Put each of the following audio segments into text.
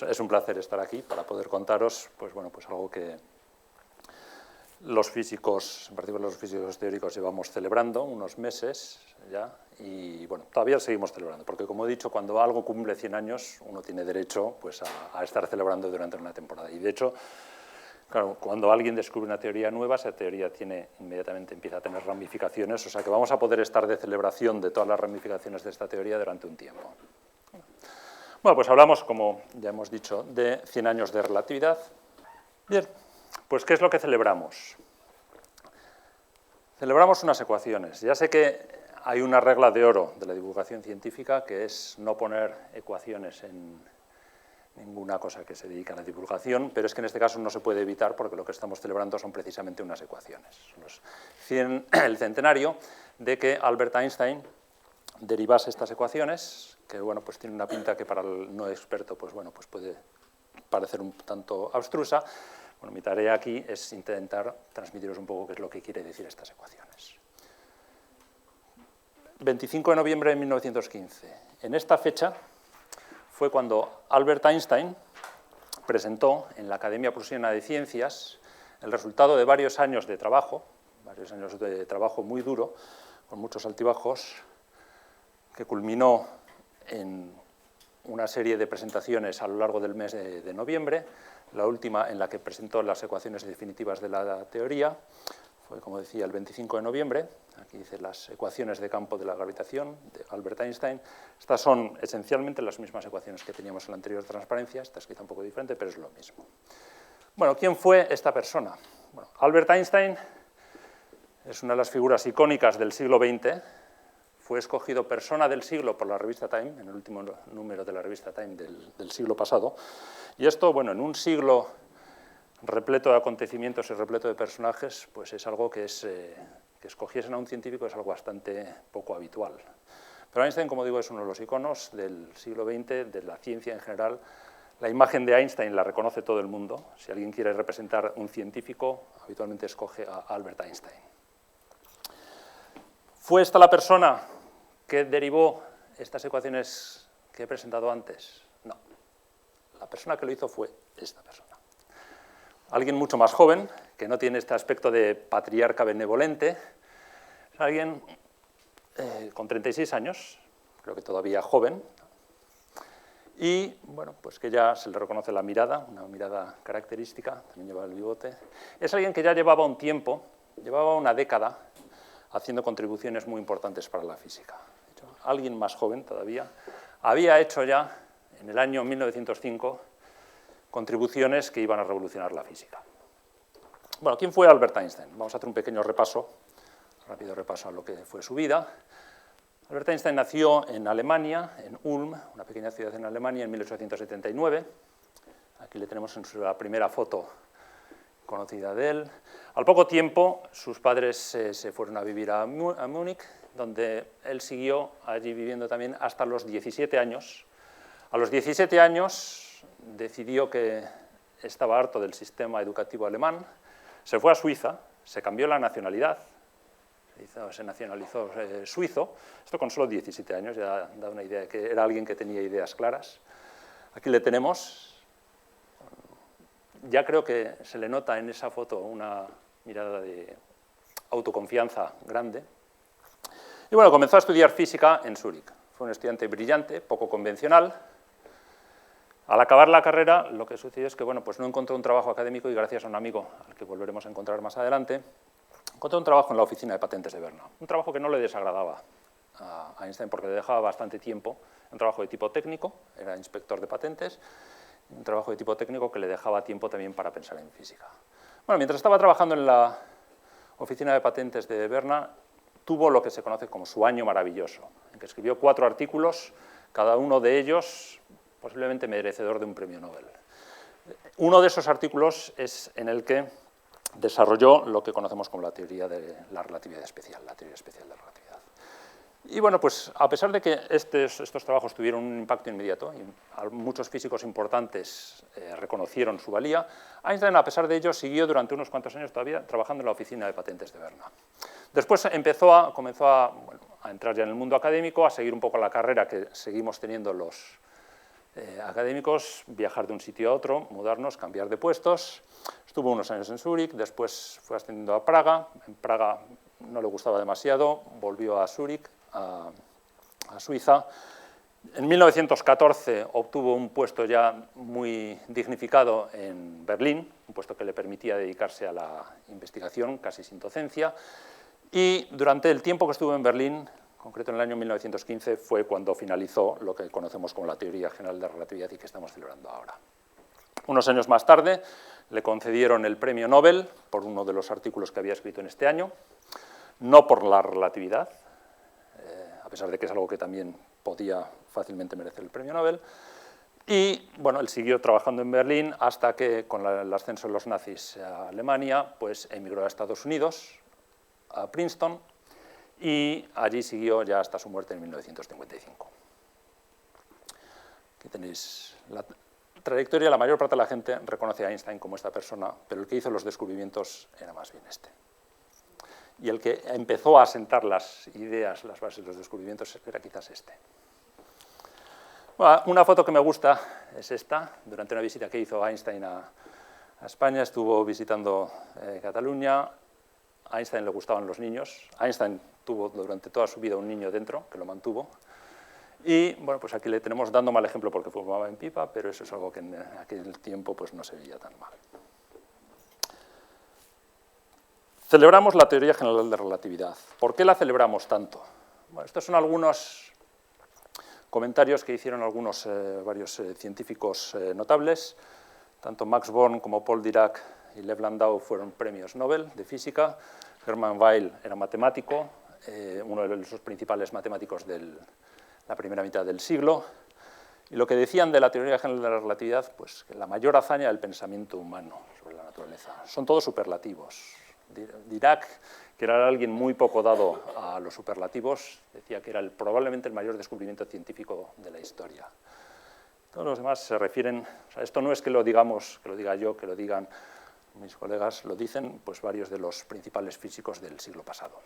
es un placer estar aquí para poder contaros pues, bueno, pues algo que los físicos, en particular los físicos teóricos, llevamos celebrando unos meses ya y bueno, todavía seguimos celebrando, porque como he dicho, cuando algo cumple 100 años, uno tiene derecho pues, a estar celebrando durante una temporada. Y de hecho, claro, cuando alguien descubre una teoría nueva, esa teoría inmediatamente empieza a tener ramificaciones, o sea que vamos a poder estar de celebración de todas las ramificaciones de esta teoría durante un tiempo. Bueno, pues hablamos, como ya hemos dicho, de 100 años de relatividad. Bien, pues ¿qué es lo que celebramos? Celebramos unas ecuaciones. Ya sé que hay una regla de oro de la divulgación científica, que es no poner ecuaciones en ninguna cosa que se dedique a la divulgación, pero es que en este caso no se puede evitar porque lo que estamos celebrando son precisamente unas ecuaciones. El centenario de que Albert Einstein derivase estas ecuaciones, que bueno, pues tiene una pinta que para el no experto pues, bueno, pues puede parecer un tanto abstrusa. Bueno, mi tarea aquí es intentar transmitiros un poco qué es lo que quiere decir estas ecuaciones. 25 de noviembre de 1915. En esta fecha fue cuando Albert Einstein presentó en la Academia Prusiana de Ciencias el resultado de varios años de trabajo muy duro, con muchos altibajos, que culminó en una serie de presentaciones a lo largo del mes de noviembre. La última, en la que presentó las ecuaciones definitivas de la teoría, fue, como decía, el 25 de noviembre. Aquí dice las ecuaciones de campo de la gravitación de Albert Einstein. Estas son esencialmente las mismas ecuaciones que teníamos en la anterior transparencia. Esta es quizá un poco diferente, pero es lo mismo. Bueno, ¿quién fue esta persona? Bueno, Albert Einstein es una de las figuras icónicas del siglo XX. Fue escogido persona del siglo por la revista Time, en el último número de la revista Time del siglo pasado. Y esto, bueno, en un siglo repleto de acontecimientos y repleto de personajes, pues es algo que escogiesen a un científico es algo bastante poco habitual. Pero Einstein, como digo, es uno de los iconos del siglo XX, de la ciencia en general. La imagen de Einstein la reconoce todo el mundo. Si alguien quiere representar un científico, habitualmente escoge a Albert Einstein. ¿Fue esta la persona que derivó estas ecuaciones que he presentado antes? No. La persona que lo hizo fue esta persona. Alguien mucho más joven, que no tiene este aspecto de patriarca benevolente. Es alguien con 36 años, creo que todavía joven, y bueno, pues que ya se le reconoce la mirada, una mirada característica, también lleva el bigote. Es alguien que ya llevaba un tiempo, llevaba una década, haciendo contribuciones muy importantes para la física. De hecho, alguien más joven todavía había hecho ya, en el año 1905, contribuciones que iban a revolucionar la física. Bueno, ¿quién fue Albert Einstein? Vamos a hacer un pequeño repaso, rápido repaso a lo que fue su vida. Albert Einstein nació en Alemania, en Ulm, una pequeña ciudad en Alemania, en 1879. Aquí le tenemos en la primera foto conocida de él. Al poco tiempo, sus padres se fueron a vivir a Múnich, donde él siguió allí viviendo también hasta los 17 años. A los 17 años decidió que estaba harto del sistema educativo alemán, se fue a Suiza, se cambió la nacionalidad, se nacionalizó suizo, esto con solo 17 años, ya da una idea de que era alguien que tenía ideas claras. Aquí le tenemos. Ya creo que se le nota en esa foto una mirada de autoconfianza grande. Y bueno, comenzó a estudiar física en Zúrich. Fue un estudiante brillante, poco convencional. Al acabar la carrera, lo que sucedió es que bueno, pues no encontró un trabajo académico y gracias a un amigo, al que volveremos a encontrar más adelante, encontró un trabajo en la oficina de patentes de Berna. Un trabajo que no le desagradaba a Einstein porque le dejaba bastante tiempo. Un trabajo de tipo técnico, era inspector de patentes, un trabajo de tipo técnico que le dejaba tiempo también para pensar en física. Bueno, mientras estaba trabajando en la oficina de patentes de Berna, tuvo lo que se conoce como su año maravilloso, en que escribió 4 artículos, cada uno de ellos posiblemente merecedor de un premio Nobel. Uno de esos artículos es en el que desarrolló lo que conocemos como la teoría de la relatividad especial, la teoría especial de la relatividad. Y bueno, pues a pesar de que estos trabajos tuvieron un impacto inmediato, y muchos físicos importantes reconocieron su valía, Einstein, a pesar de ello, siguió durante unos cuantos años todavía trabajando en la oficina de patentes de Berna. Después comenzó a entrar ya en el mundo académico, a seguir un poco la carrera que seguimos teniendo los académicos, viajar de un sitio a otro, mudarnos, cambiar de puestos. Estuvo unos años en Zúrich, después fue ascendiendo a Praga. En Praga no le gustaba demasiado, volvió a Zúrich, a Suiza. En 1914 obtuvo un puesto ya muy dignificado en Berlín, un puesto que le permitía dedicarse a la investigación casi sin docencia. Y durante el tiempo que estuvo en Berlín, en concreto en el año 1915, fue cuando finalizó lo que conocemos como la teoría general de la relatividad y que estamos celebrando ahora. Unos años más tarde le concedieron el premio Nobel por uno de los artículos que había escrito en este año, no por la relatividad, a pesar de que es algo que también podía fácilmente merecer el premio Nobel. Y bueno, él siguió trabajando en Berlín hasta que, con el ascenso de los nazis a Alemania, pues emigró a Estados Unidos, a Princeton, y allí siguió ya hasta su muerte en 1955. Aquí tenéis la trayectoria. La mayor parte de la gente reconoce a Einstein como esta persona, pero el que hizo los descubrimientos era más bien este. Y el que empezó a asentar las ideas, las bases de los descubrimientos, era quizás este. Bueno, una foto que me gusta es esta. Durante una visita que hizo Einstein a España, estuvo visitando Cataluña. A Einstein le gustaban los niños. Einstein tuvo durante toda su vida un niño dentro, que lo mantuvo. Y bueno, pues aquí le tenemos dando mal ejemplo porque fumaba en pipa, pero eso es algo que en aquel tiempo pues, no se veía tan mal. Celebramos la teoría general de relatividad. ¿Por qué la celebramos tanto? Bueno, estos son algunos comentarios que hicieron varios científicos notables. Tanto Max Born como Paul Dirac y Lev Landau fueron premios Nobel de física. Hermann Weyl era matemático, uno de los principales matemáticos de la primera mitad del siglo. Y lo que decían de la teoría general de la relatividad, pues que la mayor hazaña del pensamiento humano sobre la naturaleza. Son todos superlativos. Dirac, que era alguien muy poco dado a los superlativos, decía que era probablemente el mayor descubrimiento científico de la historia. Todos los demás se refieren, o sea, esto no es que lo digamos, que lo diga yo, que lo digan mis colegas, lo dicen pues, varios de los principales físicos del siglo pasado.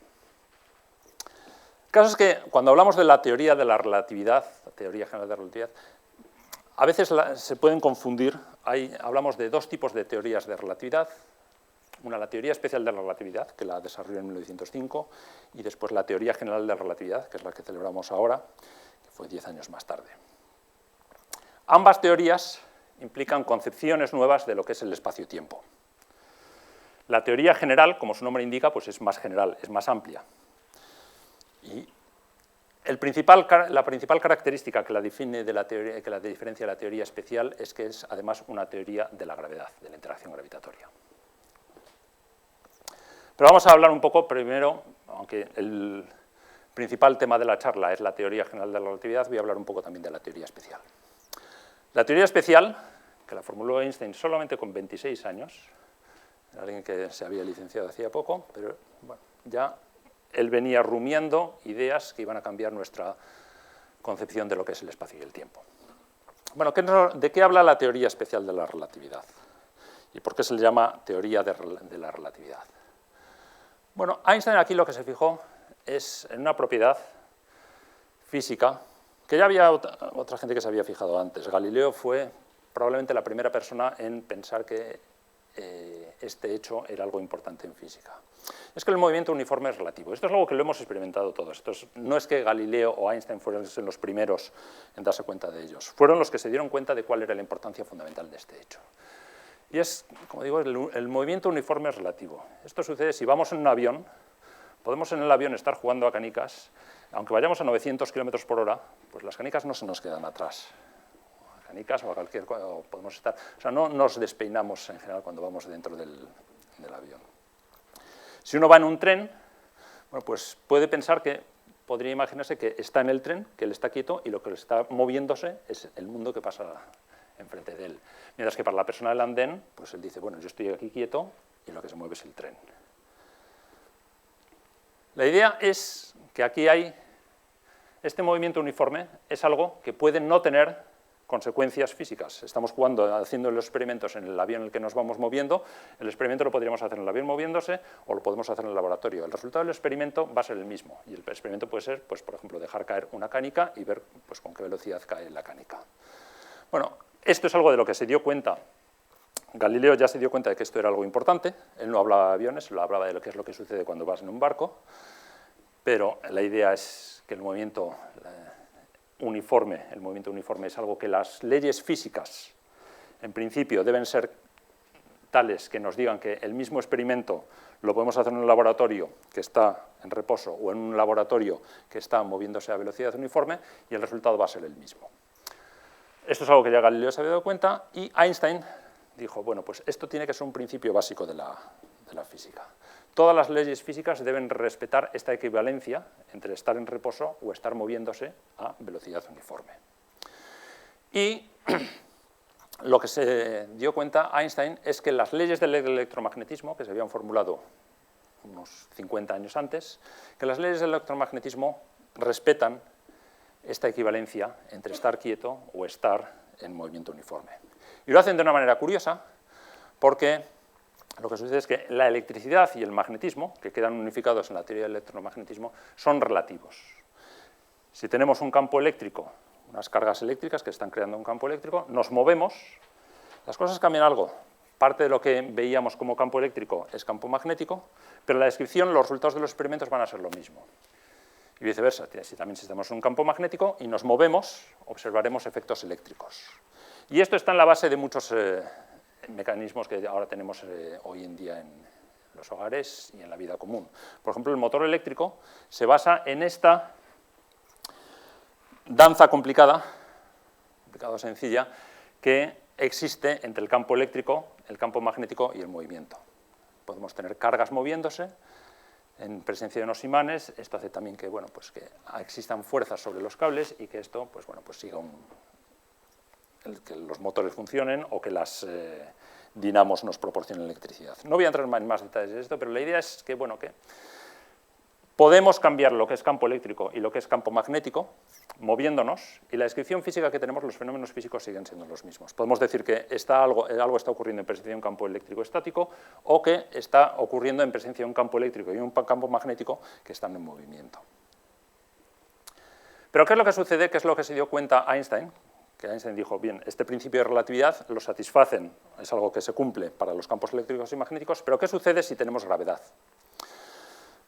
El caso es que cuando hablamos de la teoría de la relatividad, la teoría general de la relatividad, a veces se pueden confundir. Hablamos de dos tipos de teorías de relatividad. Una, la teoría especial de la relatividad, que la desarrolló en 1905, y después la teoría general de la relatividad, que es la que celebramos ahora, que fue 10 años más tarde. Ambas teorías implican concepciones nuevas de lo que es el espacio-tiempo. La teoría general, como su nombre indica, pues es más general, es más amplia. Y la principal característica que la define de la teoría, que la diferencia de la teoría especial es que es además una teoría de la gravedad, de la interacción gravitatoria. Pero vamos a hablar un poco primero, aunque el principal tema de la charla es la teoría general de la relatividad, voy a hablar un poco también de la teoría especial. La teoría especial, que la formuló Einstein solamente con 26 años, era alguien que se había licenciado hacía poco, pero bueno, ya él venía rumiando ideas que iban a cambiar nuestra concepción de lo que es el espacio y el tiempo. Bueno, ¿de qué habla la teoría especial de la relatividad? ¿Y por qué se le llama teoría de la relatividad? Bueno, Einstein aquí lo que se fijó es en una propiedad física que ya había otra gente que se había fijado antes. Galileo fue probablemente la primera persona en pensar que este hecho era algo importante en física. Es que el movimiento uniforme es relativo. Esto es algo que lo hemos experimentado todos. No es que Galileo o Einstein fueron los primeros en darse cuenta de ellos. Fueron los que se dieron cuenta de cuál era la importancia fundamental de este hecho. Y es, como digo, el movimiento uniforme es relativo. Esto sucede si vamos en un avión, podemos en el avión estar jugando a canicas, aunque vayamos a 900 km por hora, pues las canicas no se nos quedan atrás. A canicas o a cualquier cosa podemos estar. O sea, no nos despeinamos en general cuando vamos dentro del avión. Si uno va en un tren, bueno, pues puede pensar que, podría imaginarse que está en el tren, que él está quieto y lo que está moviéndose es el mundo que pasa enfrente de él. Mientras que para la persona del andén, pues él dice, bueno, yo estoy aquí quieto y lo que se mueve es el tren. La idea es que aquí este movimiento uniforme es algo que puede no tener consecuencias físicas. Estamos haciendo los experimentos en el avión en el que nos vamos moviendo, el experimento lo podríamos hacer en el avión moviéndose o lo podemos hacer en el laboratorio. El resultado del experimento va a ser el mismo y el experimento puede ser, pues, por ejemplo, dejar caer una canica y ver pues, con qué velocidad cae la canica. Bueno, esto es algo de lo que se dio cuenta. Galileo ya se dio cuenta de que esto era algo importante. Él no hablaba de aviones, él hablaba de lo que es lo que sucede cuando vas en un barco, pero la idea es que el movimiento uniforme es algo que las leyes físicas, en principio, deben ser tales que nos digan que el mismo experimento lo podemos hacer en un laboratorio que está en reposo o en un laboratorio que está moviéndose a velocidad uniforme y el resultado va a ser el mismo. Esto es algo que ya Galileo se había dado cuenta y Einstein dijo, bueno, pues esto tiene que ser un principio básico de la física. Todas las leyes físicas deben respetar esta equivalencia entre estar en reposo o estar moviéndose a velocidad uniforme. Y lo que se dio cuenta Einstein es que las leyes del electromagnetismo, que se habían formulado unos 50 años antes, que las leyes del electromagnetismo respetan esta equivalencia entre estar quieto o estar en movimiento uniforme. Y lo hacen de una manera curiosa, porque lo que sucede es que la electricidad y el magnetismo, que quedan unificados en la teoría del electromagnetismo, son relativos. Si tenemos un campo eléctrico, unas cargas eléctricas que están creando un campo eléctrico, nos movemos, las cosas cambian algo. Parte de lo que veíamos como campo eléctrico es campo magnético, pero en la descripción los resultados de los experimentos van a ser lo mismo. Y viceversa, si también tenemos un campo magnético y nos movemos, observaremos efectos eléctricos. Y esto está en la base de muchos mecanismos que ahora tenemos hoy en día en los hogares y en la vida común. Por ejemplo, el motor eléctrico se basa en esta danza complicada sencilla, que existe entre el campo eléctrico, el campo magnético y el movimiento. Podemos tener cargas moviéndose en presencia de unos imanes. Esto hace también que, bueno, pues que existan fuerzas sobre los cables y que esto, pues, bueno, pues siga que los motores funcionen o que las dinamos nos proporcionen electricidad. No voy a entrar en más detalles de esto, pero la idea es que, bueno, que podemos cambiar lo que es campo eléctrico y lo que es campo magnético moviéndonos, y la descripción física que tenemos, los fenómenos físicos siguen siendo los mismos. Podemos decir que algo está ocurriendo en presencia de un campo eléctrico estático o que está ocurriendo en presencia de un campo eléctrico y un campo magnético que están en movimiento. Pero ¿qué es lo que sucede? ¿Qué es lo que se dio cuenta Einstein? Que Einstein dijo, bien, este principio de relatividad lo satisfacen, es algo que se cumple para los campos eléctricos y magnéticos, pero ¿qué sucede si tenemos gravedad?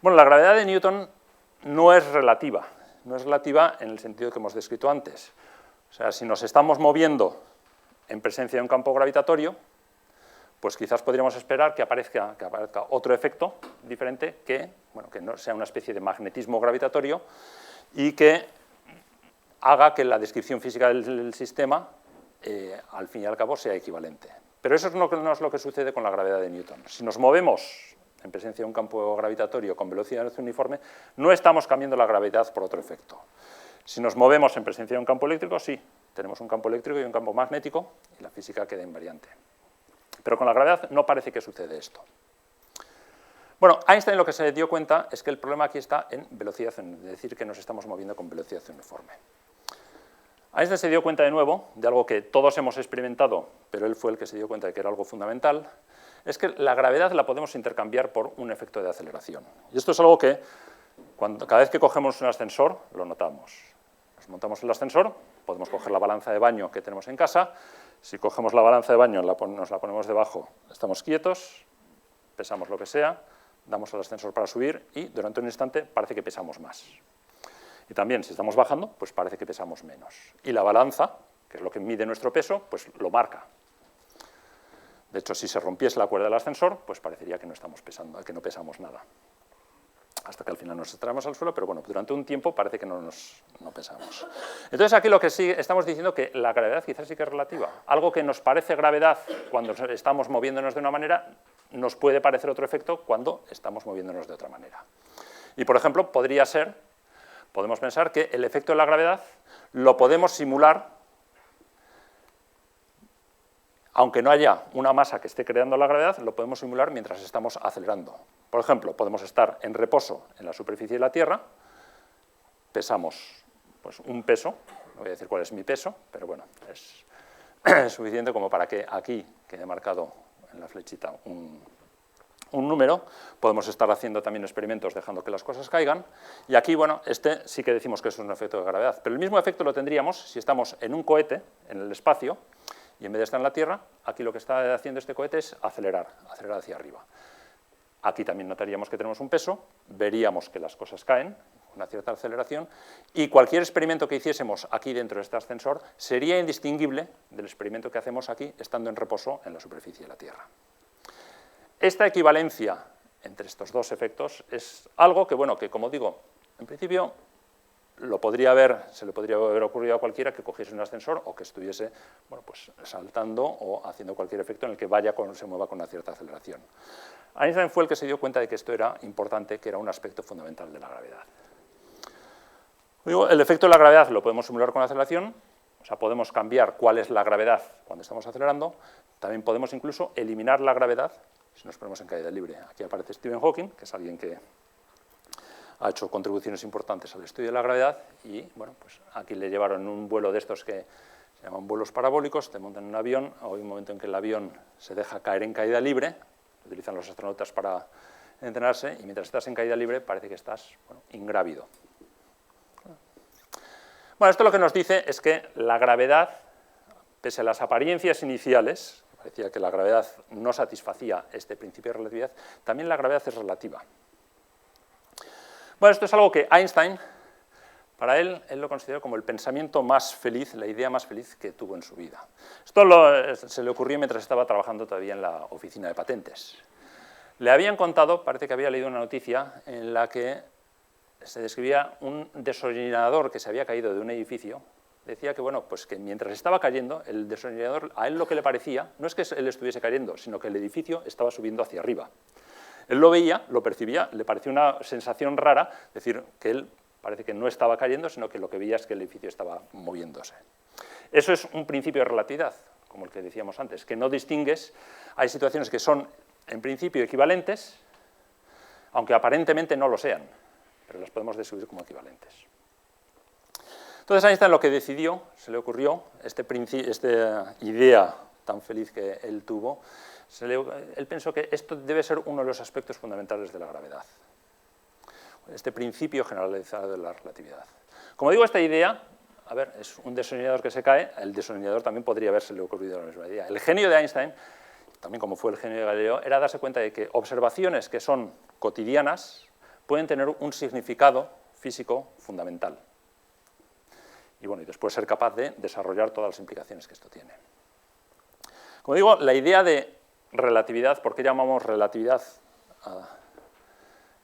Bueno, la gravedad de Newton no es relativa en el sentido que hemos descrito antes. O sea, si nos estamos moviendo en presencia de un campo gravitatorio, pues quizás podríamos esperar que aparezca otro efecto diferente que no sea una especie de magnetismo gravitatorio y que haga que la descripción física del sistema, al fin y al cabo, sea equivalente. Pero eso no es lo que sucede con la gravedad de Newton. Si nos movemos en presencia de un campo gravitatorio con velocidad uniforme, no estamos cambiando la gravedad por otro efecto. Si nos movemos en presencia de un campo eléctrico, sí, tenemos un campo eléctrico y un campo magnético, y la física queda invariante. Pero con la gravedad no parece que sucede esto. Bueno, Einstein lo que se dio cuenta es que el problema aquí está en velocidad, es decir, que nos estamos moviendo con velocidad uniforme. Einstein se dio cuenta de nuevo de algo que todos hemos experimentado, pero él fue el que se dio cuenta de que era algo fundamental, es que la gravedad la podemos intercambiar por un efecto de aceleración. Y esto es algo que cada vez que cogemos un ascensor lo notamos. Nos montamos el ascensor, podemos coger la balanza de baño que tenemos en casa. Si cogemos la balanza de baño, nos la ponemos debajo, estamos quietos, pesamos lo que sea, damos al ascensor para subir y durante un instante parece que pesamos más. Y también, si estamos bajando, pues parece que pesamos menos. Y la balanza, que es lo que mide nuestro peso, pues lo marca. De hecho, si se rompiese la cuerda del ascensor, pues parecería que no estamos pesando, que no pesamos nada. Hasta que al final nos traemos al suelo, pero bueno, durante un tiempo parece que no pesamos. Entonces aquí lo que sí estamos diciendo que la gravedad quizás sí que es relativa. Algo que nos parece gravedad cuando estamos moviéndonos de una manera, nos puede parecer otro efecto cuando estamos moviéndonos de otra manera. Y por ejemplo, podemos pensar que el efecto de la gravedad lo podemos simular aunque no haya una masa que esté creando la gravedad, lo podemos simular mientras estamos acelerando. Por ejemplo, podemos estar en reposo en la superficie de la Tierra, pesamos pues, un peso, no voy a decir cuál es mi peso, pero bueno, es suficiente como para que aquí quede marcado en la flechita un número, podemos estar haciendo también experimentos dejando que las cosas caigan, y aquí, bueno, este sí que decimos que es un efecto de gravedad, pero el mismo efecto lo tendríamos si estamos en un cohete, en el espacio, y en vez de estar en la Tierra, aquí lo que está haciendo este cohete es acelerar hacia arriba. Aquí también notaríamos que tenemos un peso, veríamos que las cosas caen, una cierta aceleración, y cualquier experimento que hiciésemos aquí dentro de este ascensor sería indistinguible del experimento que hacemos aquí, estando en reposo en la superficie de la Tierra. Esta equivalencia entre estos dos efectos es algo que, bueno, que como digo, en principio se le podría haber ocurrido a cualquiera que cogiese un ascensor o que estuviese, bueno, pues saltando o haciendo cualquier efecto en el que se mueva con una cierta aceleración. Einstein fue el que se dio cuenta de que esto era importante, que era un aspecto fundamental de la gravedad. El efecto de la gravedad lo podemos simular con la aceleración, o sea, podemos cambiar cuál es la gravedad cuando estamos acelerando, también podemos incluso eliminar la gravedad si nos ponemos en caída libre. Aquí aparece Stephen Hawking, que es alguien que ha hecho contribuciones importantes al estudio de la gravedad, y bueno, pues aquí le llevaron un vuelo de estos que se llaman vuelos parabólicos, te montan en un avión, hay un momento en que el avión se deja caer en caída libre, lo utilizan los astronautas para entrenarse, y mientras estás en caída libre parece que estás, bueno, ingrávido. Bueno, esto lo que nos dice es que la gravedad, pese a las apariencias iniciales, parecía que la gravedad no satisfacía este principio de relatividad, también la gravedad es relativa. Bueno, esto es algo que Einstein, para él lo consideró como el pensamiento más feliz, la idea más feliz que tuvo en su vida. Esto se le ocurrió mientras estaba trabajando todavía en la oficina de patentes. Le habían contado, parece que había leído una noticia en la que se describía un desorientador que se había caído de un edificio. Decía que, bueno, pues que mientras estaba cayendo, el desorientador, a él lo que le parecía, no es que él estuviese cayendo, sino que el edificio estaba subiendo hacia arriba. Él lo veía, lo percibía, le parecía una sensación rara, es decir, que él parece que no estaba cayendo, sino que lo que veía es que el edificio estaba moviéndose. Eso es un principio de relatividad, como el que decíamos antes, que no distingues, hay situaciones que son en principio equivalentes, aunque aparentemente no lo sean, pero las podemos describir como equivalentes. Entonces Einstein lo que decidió, se le ocurrió, esta idea tan feliz que él tuvo, él pensó que esto debe ser uno de los aspectos fundamentales de la gravedad, este principio generalizado de la relatividad. Como digo, esta idea, a ver, es un desorientador que se cae, el desorientador también podría habérsele ocurrido la misma idea. El genio de Einstein, también como fue el genio de Galileo, era darse cuenta de que observaciones que son cotidianas pueden tener un significado físico fundamental. Y bueno, y después ser capaz de desarrollar todas las implicaciones que esto tiene. Como digo, la idea de relatividad, ¿por qué llamamos relatividad a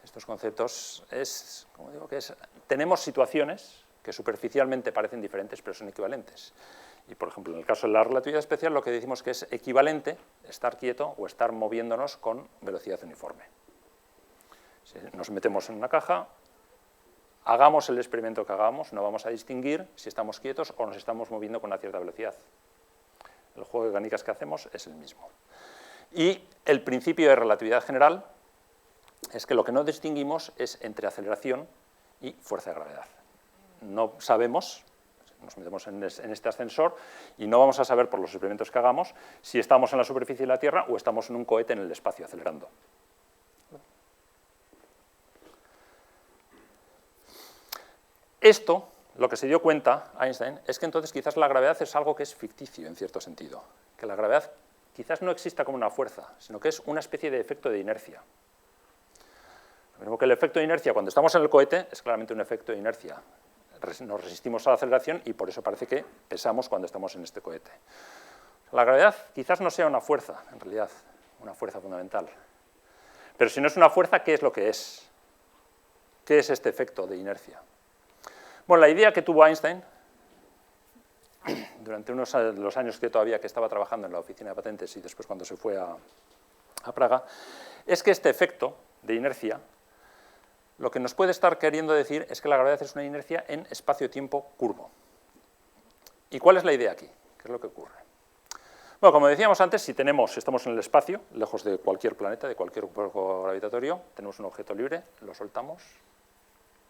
estos conceptos? Es, como digo, que tenemos situaciones que superficialmente parecen diferentes, pero son equivalentes. Y, por ejemplo, en el caso de la relatividad especial, lo que decimos que es equivalente estar quieto o estar moviéndonos con velocidad uniforme. Si nos metemos en una caja, hagamos el experimento que hagamos, no vamos a distinguir si estamos quietos o nos estamos moviendo con una cierta velocidad. El juego de mecánicas que hacemos es el mismo. Y el principio de relatividad general es que lo que no distinguimos es entre aceleración y fuerza de gravedad. No sabemos, nos metemos en este ascensor y no vamos a saber por los experimentos que hagamos si estamos en la superficie de la Tierra o estamos en un cohete en el espacio acelerando. Esto, lo que se dio cuenta Einstein, es que entonces quizás la gravedad es algo que es ficticio en cierto sentido, que la gravedad quizás no exista como una fuerza, sino que es una especie de efecto de inercia. Lo mismo que el efecto de inercia cuando estamos en el cohete es claramente un efecto de inercia. Nos resistimos a la aceleración y por eso parece que pesamos cuando estamos en este cohete. La gravedad quizás no sea una fuerza, en realidad, una fuerza fundamental. Pero si no es una fuerza, ¿qué es lo que es? ¿Qué es este efecto de inercia? Bueno, la idea que tuvo Einstein, durante los años que estaba trabajando en la oficina de patentes y después cuando se fue a Praga, es que este efecto de inercia, lo que nos puede estar queriendo decir es que la gravedad es una inercia en espacio-tiempo curvo. ¿Y cuál es la idea aquí? ¿Qué es lo que ocurre? Bueno, como decíamos antes, si estamos en el espacio, lejos de cualquier planeta, de cualquier cuerpo gravitatorio, tenemos un objeto libre, lo soltamos,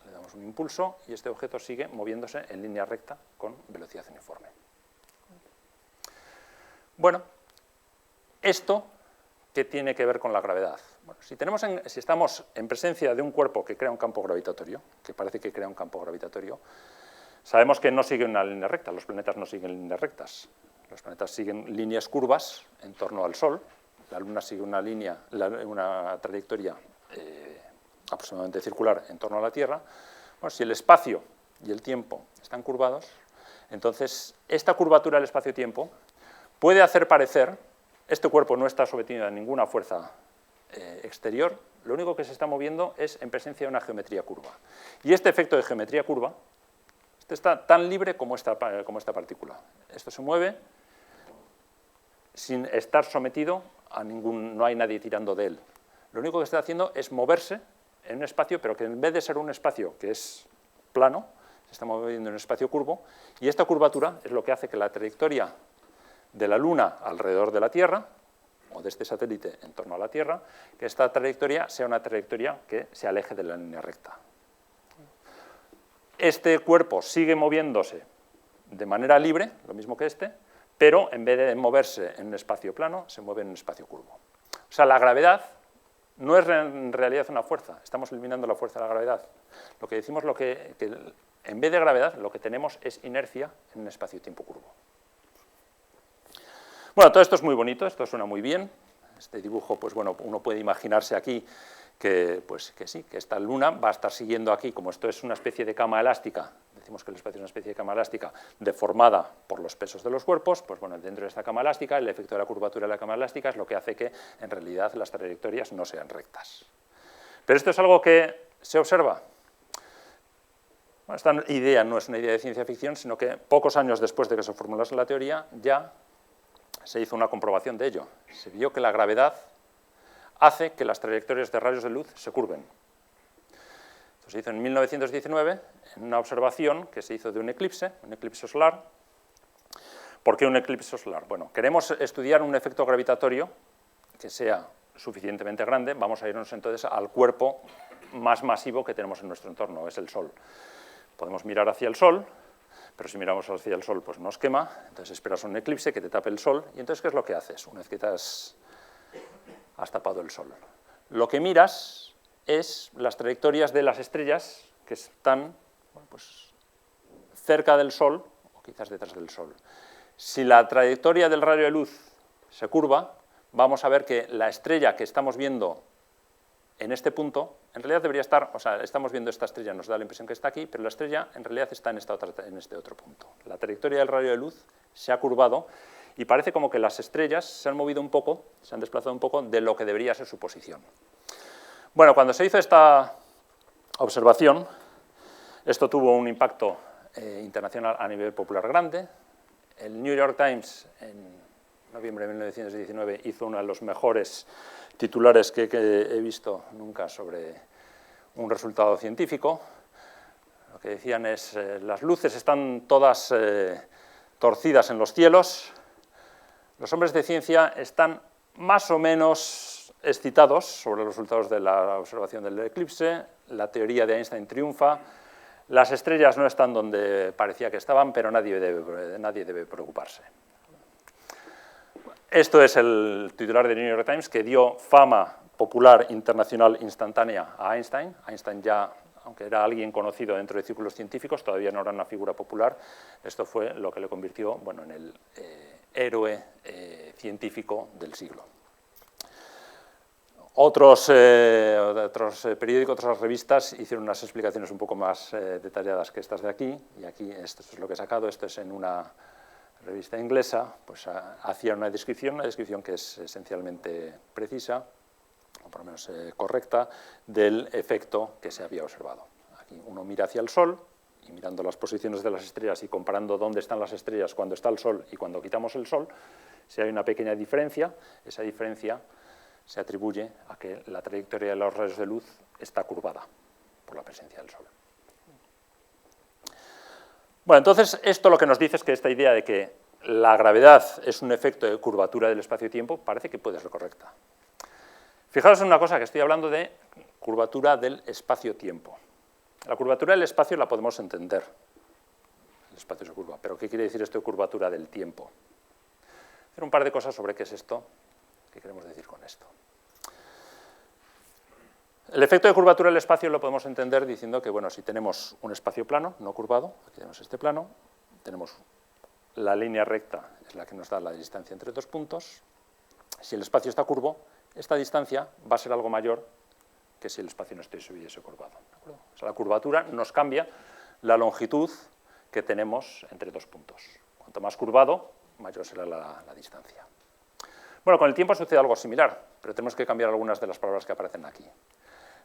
le damos un impulso y este objeto sigue moviéndose en línea recta con velocidad uniforme. Bueno, esto ¿qué tiene que ver con la gravedad? Bueno, si estamos en presencia de un cuerpo que crea un campo gravitatorio, que parece que crea un campo gravitatorio, sabemos que no sigue una línea recta, los planetas no siguen líneas rectas. Los planetas siguen líneas curvas en torno al Sol, la Luna sigue una trayectoria aproximadamente circular en torno a la Tierra. Bueno, si el espacio y el tiempo están curvados, entonces esta curvatura del espacio-tiempo puede hacer parecer, este cuerpo no está sometido a ninguna fuerza exterior, lo único que se está moviendo es en presencia de una geometría curva. Y este efecto de geometría curva, este está tan libre como esta partícula. Esto se mueve sin estar sometido a no hay nadie tirando de él. Lo único que está haciendo es moverse en un espacio, pero que en vez de ser un espacio que es plano, se está moviendo en un espacio curvo, y esta curvatura es lo que hace que la trayectoria de la Luna alrededor de la Tierra, o de este satélite en torno a la Tierra, que esta trayectoria sea una trayectoria que se aleje de la línea recta. Este cuerpo sigue moviéndose de manera libre, lo mismo que este, pero en vez de moverse en un espacio plano, se mueve en un espacio curvo. O sea, la gravedad no es en realidad una fuerza, estamos eliminando la fuerza de la gravedad. Lo que decimos que en vez de gravedad, lo que tenemos es inercia en un espacio-tiempo curvo. Bueno, todo esto es muy bonito, esto suena muy bien. Este dibujo, pues bueno, uno puede imaginarse aquí que esta Luna va a estar siguiendo aquí, como esto es una especie de cama elástica, decimos que el espacio es una especie de cama elástica deformada por los pesos de los cuerpos, pues bueno, dentro de esta cama elástica, el efecto de la curvatura de la cama elástica es lo que hace que en realidad las trayectorias no sean rectas. Pero esto es algo que se observa. Bueno, esta idea no es una idea de ciencia ficción, sino que pocos años después de que se formulase la teoría, ya se hizo una comprobación de ello. Se vio que la gravedad hace que las trayectorias de rayos de luz se curven. Esto se hizo en 1919, en una observación que se hizo de un eclipse solar. ¿Por qué un eclipse solar? Bueno, queremos estudiar un efecto gravitatorio que sea suficientemente grande, vamos a irnos entonces al cuerpo más masivo que tenemos en nuestro entorno, es el Sol. Podemos mirar hacia el Sol, pero si miramos hacia el Sol pues nos quema, entonces esperas un eclipse que te tape el Sol, y entonces ¿qué es lo que haces una vez que te has tapado el Sol? Lo que miras es las trayectorias de las estrellas que están pues, cerca del Sol o quizás detrás del Sol. Si la trayectoria del rayo de luz se curva, vamos a ver que la estrella que estamos viendo en este punto, en realidad debería estar, o sea, estamos viendo esta estrella, nos da la impresión que está aquí, pero la estrella en realidad está en este otro punto. La trayectoria del rayo de luz se ha curvado y parece como que las estrellas se han movido un poco, se han desplazado un poco de lo que debería ser su posición. Bueno, cuando se hizo esta observación, esto tuvo un impacto internacional a nivel popular grande. El New York Times, en noviembre de 1919, hizo uno de los mejores titulares que he visto nunca sobre un resultado científico. Lo que decían es, las luces están todas torcidas en los cielos, los hombres de ciencia están más o menos excitados sobre los resultados de la observación del eclipse, la teoría de Einstein triunfa, las estrellas no están donde parecía que estaban, pero nadie debe preocuparse. Esto es el titular de New York Times que dio fama popular internacional instantánea a Einstein. Einstein ya, aunque era alguien conocido dentro de círculos científicos, todavía no era una figura popular. Esto fue lo que le convirtió en el héroe científico del siglo. Otros periódicos, otras revistas hicieron unas explicaciones un poco más detalladas que estas de aquí, y aquí esto es lo que he sacado, esto es en una revista inglesa, pues hacía una descripción que es esencialmente precisa, o por lo menos correcta, del efecto que se había observado. Aquí uno mira hacia el Sol, y mirando las posiciones de las estrellas y comparando dónde están las estrellas cuando está el Sol y cuando quitamos el Sol, si hay una pequeña diferencia, esa diferencia se atribuye a que la trayectoria de los rayos de luz está curvada por la presencia del Sol. Bueno, entonces esto lo que nos dice es que esta idea de que la gravedad es un efecto de curvatura del espacio-tiempo parece que puede ser correcta. Fijaros en una cosa, que estoy hablando de curvatura del espacio-tiempo. La curvatura del espacio la podemos entender, el espacio se curva, pero ¿qué quiere decir esto de curvatura del tiempo? Hacer un par de cosas sobre qué es esto ¿Qué queremos decir con esto? El efecto de curvatura del espacio lo podemos entender diciendo que, bueno, si tenemos un espacio plano, no curvado, aquí tenemos este plano, tenemos la línea recta, es la que nos da la distancia entre dos puntos. Si el espacio está curvo, esta distancia va a ser algo mayor que si el espacio no estuviese curvado. ¿De acuerdo? O sea, la curvatura nos cambia la longitud que tenemos entre dos puntos. Cuanto más curvado, mayor será la distancia. Bueno, con el tiempo sucede algo similar, pero tenemos que cambiar algunas de las palabras que aparecen aquí.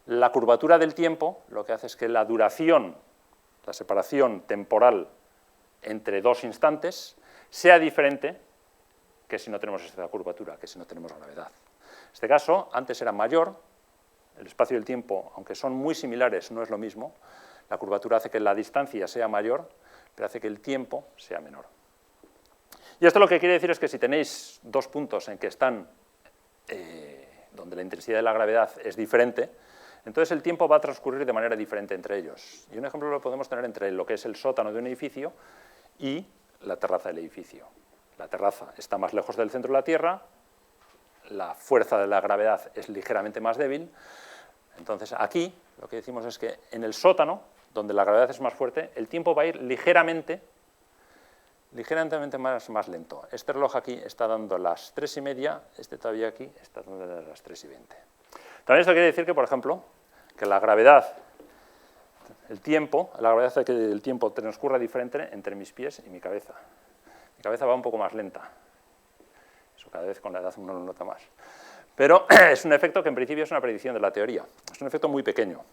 La curvatura del tiempo lo que hace es que la duración, la separación temporal entre dos instantes, sea diferente que si no tenemos esta curvatura, que si no tenemos gravedad. En este caso, antes era mayor, el espacio y el tiempo, aunque son muy similares, no es lo mismo. La curvatura hace que la distancia sea mayor, pero hace que el tiempo sea menor. Y esto lo que quiere decir es que si tenéis dos puntos en que están, donde la intensidad de la gravedad es diferente, entonces el tiempo va a transcurrir de manera diferente entre ellos. Y un ejemplo lo podemos tener entre lo que es el sótano de un edificio y la terraza del edificio. La terraza está más lejos del centro de la Tierra, la fuerza de la gravedad es ligeramente más débil. Entonces aquí lo que decimos es que en el sótano, donde la gravedad es más fuerte, el tiempo va a ir ligeramente más lento. Este reloj aquí está dando las 3:30, este todavía aquí está dando las 3:20. También esto quiere decir que, por ejemplo, que la gravedad, la gravedad hace que el tiempo transcurra diferente entre mis pies y mi cabeza. Mi cabeza va un poco más lenta. Eso cada vez con la edad uno lo nota más. Pero es un efecto que en principio es una predicción de la teoría. Es un efecto muy pequeño.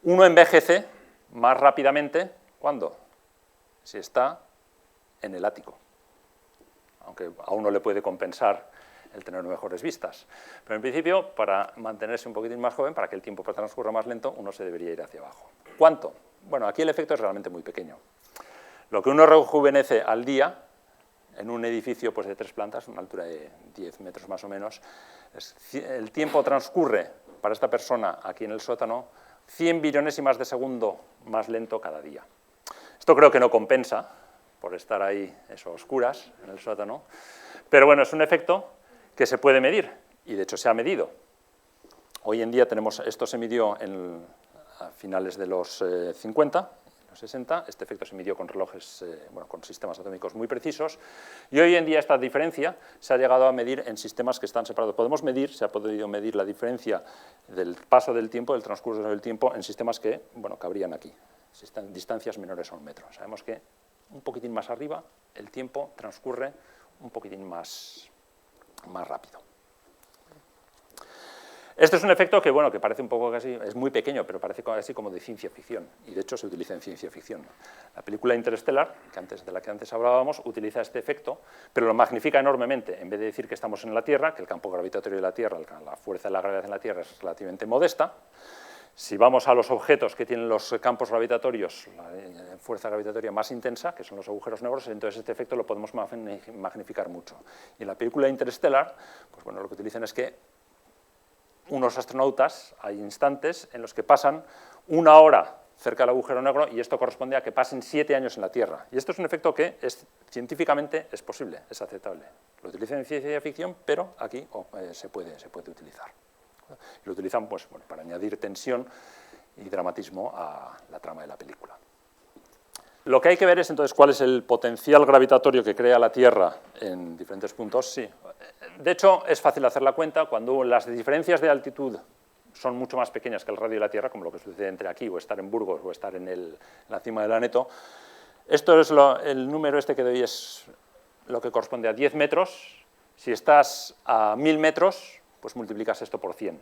Uno envejece más rápidamente, ¿cuándo? Si está en el ático. Aunque a uno le puede compensar el tener mejores vistas. Pero en principio, para mantenerse un poquitín más joven, para que el tiempo transcurra más lento, uno se debería ir hacia abajo. ¿Cuánto? Bueno, aquí el efecto es realmente muy pequeño. Lo que uno rejuvenece al día, en un edificio pues, de 3 plantas, una altura de 10 metros más o menos, el tiempo transcurre para esta persona aquí en el sótano 100 billonésimas de segundo más lento cada día. Esto creo que no compensa por estar ahí a oscuras en el sótano, pero bueno, es un efecto que se puede medir, y de hecho se ha medido. Hoy en día esto se midió a finales de los 50, los 60, este efecto se midió con relojes, con sistemas atómicos muy precisos, y hoy en día esta diferencia se ha llegado a medir en sistemas que están separados. Se ha podido medir la diferencia del paso del tiempo, del transcurso del tiempo, en sistemas que, cabrían aquí, distancias menores a 1 metro. Sabemos que un poquitín más arriba el tiempo transcurre un poquitín más rápido. Este es un efecto que, que parece un poco casi, es muy pequeño, pero parece casi como de ciencia ficción, y de hecho se utiliza en ciencia ficción. La película Interstellar, de la que antes hablábamos, utiliza este efecto, pero lo magnifica enormemente. En vez de decir que estamos en la Tierra, que el campo gravitatorio de la Tierra, la fuerza de la gravedad en la Tierra es relativamente modesta, si vamos a los objetos que tienen los campos gravitatorios, la fuerza gravitatoria más intensa, que son los agujeros negros, entonces este efecto lo podemos magnificar mucho. Y en la película Interstellar, pues lo que utilizan es que unos astronautas, hay instantes en los que pasan 1 hora cerca del agujero negro y esto corresponde a que pasen 7 años en la Tierra. Y esto es un efecto que científicamente es posible, es aceptable. Lo utilizan en ciencia ficción, pero aquí se puede utilizar. Lo utilizan para añadir tensión y dramatismo a la trama de la película. Lo que hay que ver es entonces cuál es el potencial gravitatorio que crea la Tierra en diferentes puntos. Sí. De hecho, es fácil hacer la cuenta cuando las diferencias de altitud son mucho más pequeñas que el radio de la Tierra, como lo que sucede entre aquí, o estar en Burgos, o estar en la cima del Aneto. Esto es el número que doy, es lo que corresponde a 10 metros. Si estás a 1000 metros, pues multiplicas esto por 100.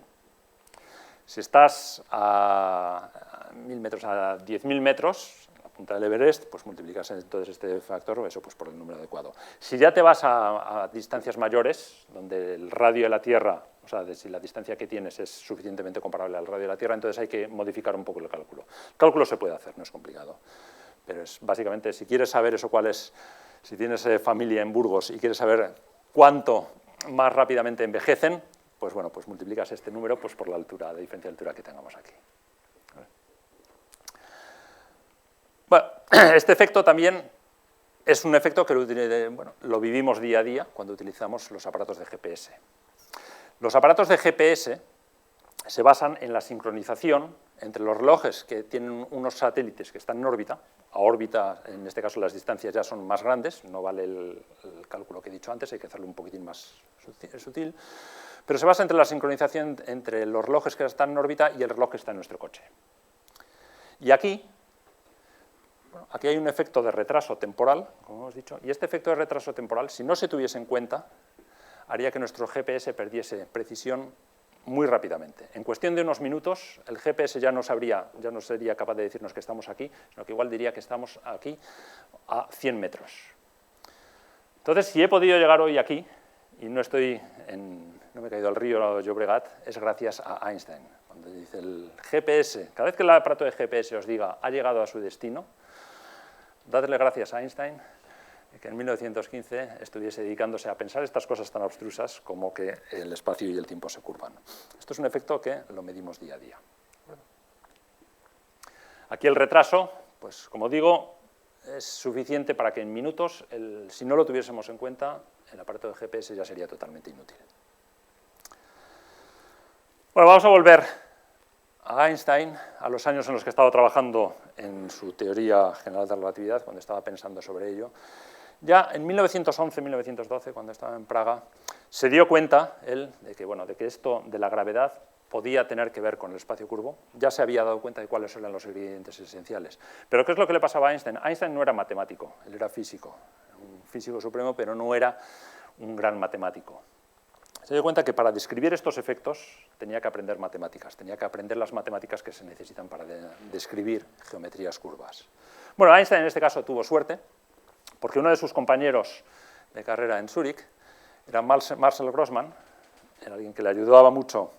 Si estás a 1000 metros a 10.000 metros, en la punta del Everest, pues multiplicas entonces este factor, eso pues por el número adecuado. Si ya te vas a distancias mayores, donde el radio de la Tierra, o sea, si la distancia que tienes es suficientemente comparable al radio de la Tierra, entonces hay que modificar un poco el cálculo. El cálculo se puede hacer, no es complicado, pero es básicamente, si quieres saber eso cuál es, si tienes familia en Burgos y quieres saber cuánto más rápidamente envejecen, pues pues multiplicas este número por la altura, la diferencia de altura que tengamos aquí. Bueno, este efecto también es un efecto que lo vivimos día a día cuando utilizamos los aparatos de GPS. Los aparatos de GPS se basan en la sincronización entre los relojes que tienen unos satélites que están en órbita. A órbita, en este caso, las distancias ya son más grandes, no vale el cálculo que he dicho antes, hay que hacerlo un poquitín más sutil, pero se basa entre la sincronización entre los relojes que están en órbita y el reloj que está en nuestro coche. Y aquí hay un efecto de retraso temporal, como hemos dicho, y este efecto de retraso temporal, si no se tuviese en cuenta, haría que nuestro GPS perdiese precisión muy rápidamente. En cuestión de unos minutos, el GPS ya no sería capaz de decirnos que estamos aquí, sino que igual diría que estamos aquí a 100 metros. Entonces, si he podido llegar hoy aquí, y no me he caído al río Llobregat, es gracias a Einstein. Cuando dice el GPS, cada vez que el aparato de GPS os diga ha llegado a su destino, dadle gracias a Einstein que en 1915 estuviese dedicándose a pensar estas cosas tan abstrusas como que el espacio y el tiempo se curvan. Esto es un efecto que lo medimos día a día. Aquí el retraso, pues como digo, es suficiente para que en minutos, si no lo tuviésemos en cuenta, el aparato de GPS ya sería totalmente inútil. Bueno, vamos a volver a Einstein, a los años en los que estaba trabajando en su teoría general de la relatividad, cuando estaba pensando sobre ello. Ya en 1911-1912, cuando estaba en Praga, se dio cuenta él de que esto de la gravedad podía tener que ver con el espacio curvo. Ya se había dado cuenta de cuáles eran los ingredientes esenciales. Pero ¿qué es lo que le pasaba a Einstein? Einstein no era matemático, él era físico, un físico supremo, pero no era un gran matemático. Se dio cuenta que para describir estos efectos tenía que aprender matemáticas, tenía que aprender las matemáticas que se necesitan para describir geometrías curvas. Bueno, Einstein en este caso tuvo suerte, porque uno de sus compañeros de carrera en Zúrich era Marcel Grossmann, era alguien que le ayudaba mucho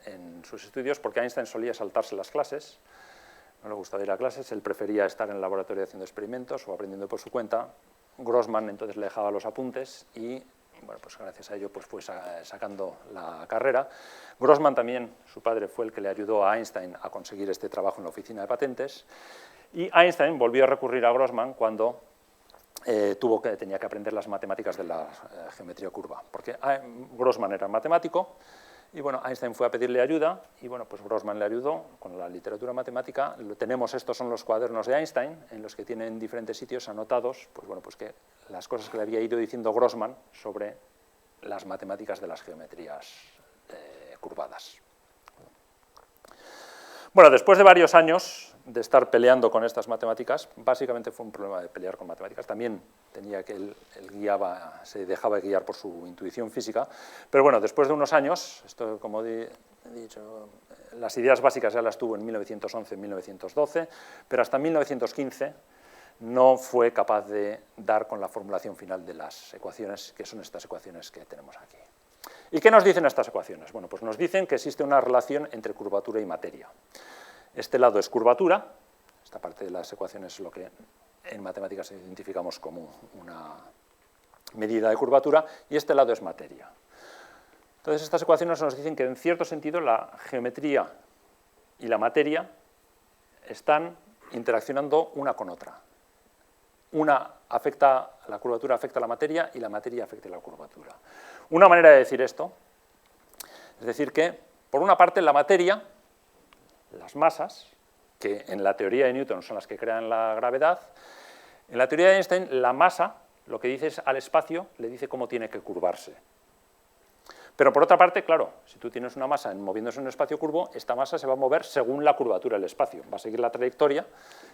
en sus estudios, porque Einstein solía saltarse las clases, no le gustaba ir a clases, él prefería estar en el laboratorio haciendo experimentos o aprendiendo por su cuenta. Grossmann entonces le dejaba los apuntes y, bueno, pues gracias a ello pues fue sacando la carrera. Grossmann también, su padre, fue el que le ayudó a Einstein a conseguir este trabajo en la oficina de patentes, y Einstein volvió a recurrir a Grossmann cuando tenía que aprender las matemáticas de la geometría curva, porque Grossmann era matemático, y bueno, Einstein fue a pedirle ayuda, y bueno, pues Grossmann le ayudó con la literatura matemática. Estos son los cuadernos de Einstein, en los que tienen diferentes sitios anotados, pues bueno, pues que las cosas que le había ido diciendo Grossmann sobre las matemáticas de las geometrías curvadas. Bueno, después de varios años de estar peleando con estas matemáticas, básicamente fue un problema de pelear con matemáticas, también tenía que él se dejaba guiar por su intuición física, pero bueno, después de unos años, esto como he dicho, las ideas básicas ya las tuvo en 1911-1912, pero hasta 1915 no fue capaz de dar con la formulación final de las ecuaciones, que son estas ecuaciones que tenemos aquí. ¿Y qué nos dicen estas ecuaciones? Bueno, pues nos dicen que existe una relación entre curvatura y materia. Este lado es curvatura, esta parte de las ecuaciones es lo que en matemáticas identificamos como una medida de curvatura, y este lado es materia. Entonces, estas ecuaciones nos dicen que, en cierto sentido, la geometría y la materia están interaccionando una con otra. La curvatura afecta a la materia y la materia afecta a la curvatura. Una manera de decir esto es decir que, por una parte, la materia, las masas, que en la teoría de Newton son las que crean la gravedad, en la teoría de Einstein, la masa lo que dice es al espacio, le dice cómo tiene que curvarse. Pero por otra parte, claro, si tú tienes una masa moviéndose en un espacio curvo, esta masa se va a mover según la curvatura del espacio. Va a seguir la trayectoria,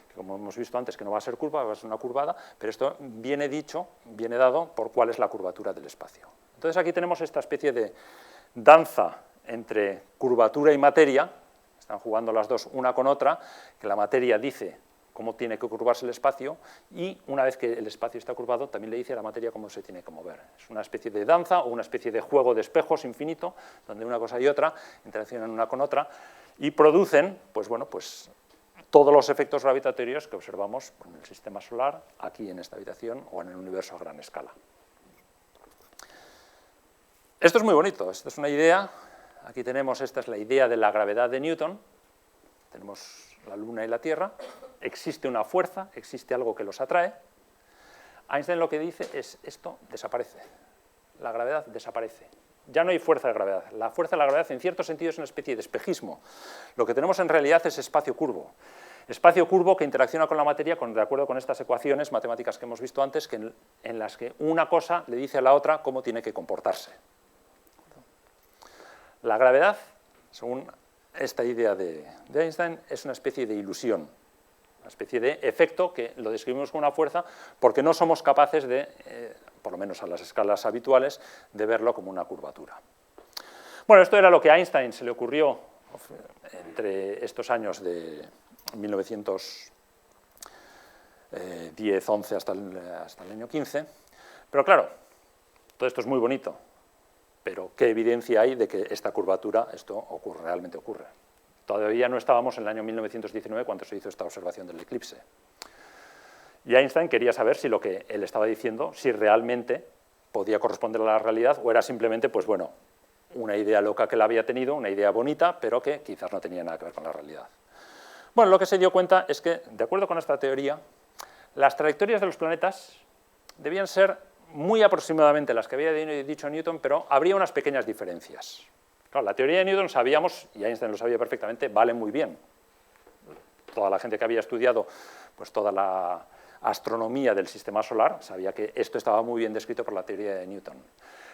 que como hemos visto antes, que no va a ser curva, va a ser una curvada, pero esto viene dado por cuál es la curvatura del espacio. Entonces aquí tenemos esta especie de danza entre curvatura y materia, están jugando las dos una con otra, que la materia dice cómo tiene que curvarse el espacio, y una vez que el espacio está curvado, también le dice a la materia cómo se tiene que mover. Es una especie de danza o una especie de juego de espejos infinito, donde una cosa y otra interaccionan una con otra y producen, pues bueno, pues todos los efectos gravitatorios que observamos en el sistema solar, aquí en esta habitación o en el universo a gran escala. Esto es muy bonito, esto es una idea. Aquí tenemos, esta es la idea de la gravedad de Newton. Tenemos la Luna y la Tierra. Existe una fuerza, existe algo que los atrae. Einstein lo que dice es, esto desaparece, la gravedad desaparece. Ya no hay fuerza de gravedad. La fuerza de la gravedad, en cierto sentido, es una especie de espejismo. Lo que tenemos en realidad es espacio curvo. Espacio curvo que interacciona con la materia de acuerdo con estas ecuaciones matemáticas que hemos visto antes, en las que una cosa le dice a la otra cómo tiene que comportarse. La gravedad, según esta idea de Einstein, es una especie de ilusión, una especie de efecto que lo describimos como una fuerza porque no somos capaces de, por lo menos a las escalas habituales, de verlo como una curvatura. Bueno, esto era lo que a Einstein se le ocurrió entre estos años de 1910-11 hasta el año 15, pero claro, todo esto es muy bonito, pero ¿qué evidencia hay de que esta curvatura, esto realmente ocurre? Todavía no estábamos en el año 1919 cuando se hizo esta observación del eclipse. Y Einstein quería saber si lo que él estaba diciendo, si realmente podía corresponder a la realidad o era simplemente, pues bueno, una idea loca que él había tenido, una idea bonita, pero que quizás no tenía nada que ver con la realidad. Bueno, lo que se dio cuenta es que, de acuerdo con esta teoría, las trayectorias de los planetas debían ser muy aproximadamente las que había dicho Newton, pero habría unas pequeñas diferencias. Claro, la teoría de Newton sabíamos, y Einstein lo sabía perfectamente, vale muy bien. Toda la gente que había estudiado pues, toda la astronomía del sistema solar sabía que esto estaba muy bien descrito por la teoría de Newton.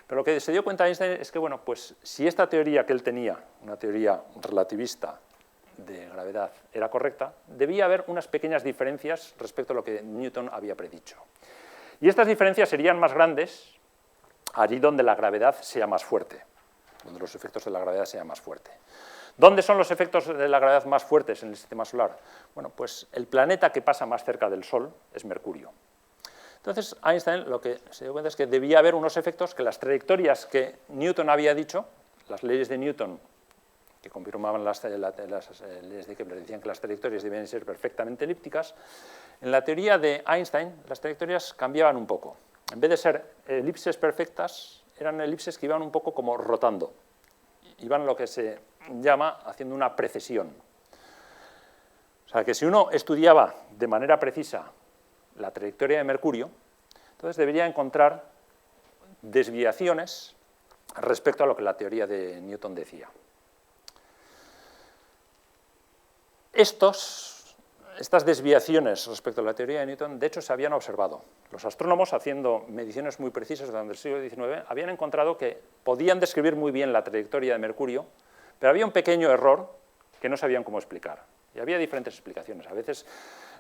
Pero lo que se dio cuenta Einstein es que, bueno, pues si esta teoría que él tenía, una teoría relativista de gravedad, era correcta, debía haber unas pequeñas diferencias respecto a lo que Newton había predicho. Y estas diferencias serían más grandes allí donde la gravedad sea más fuerte, donde los efectos de la gravedad sean más fuertes. ¿Dónde son los efectos de la gravedad más fuertes en el sistema solar? Bueno, pues el planeta que pasa más cerca del Sol es Mercurio. Entonces, Einstein lo que se dio cuenta es que debía haber unos efectos que las trayectorias que Newton había dicho, las leyes de Newton, que confirmaban las leyes de Kepler, decían que las trayectorias debían ser perfectamente elípticas, en la teoría de Einstein las trayectorias cambiaban un poco. En vez de ser elipses perfectas, eran elipses que iban un poco como rotando. Iban lo que se llama haciendo una precesión. O sea, que si uno estudiaba de manera precisa la trayectoria de Mercurio, entonces debería encontrar desviaciones respecto a lo que la teoría de Newton decía. Estas desviaciones respecto a la teoría de Newton, de hecho, se habían observado. Los astrónomos, haciendo mediciones muy precisas durante el siglo XIX, habían encontrado que podían describir muy bien la trayectoria de Mercurio, pero había un pequeño error que no sabían cómo explicar. Y había diferentes explicaciones. A veces,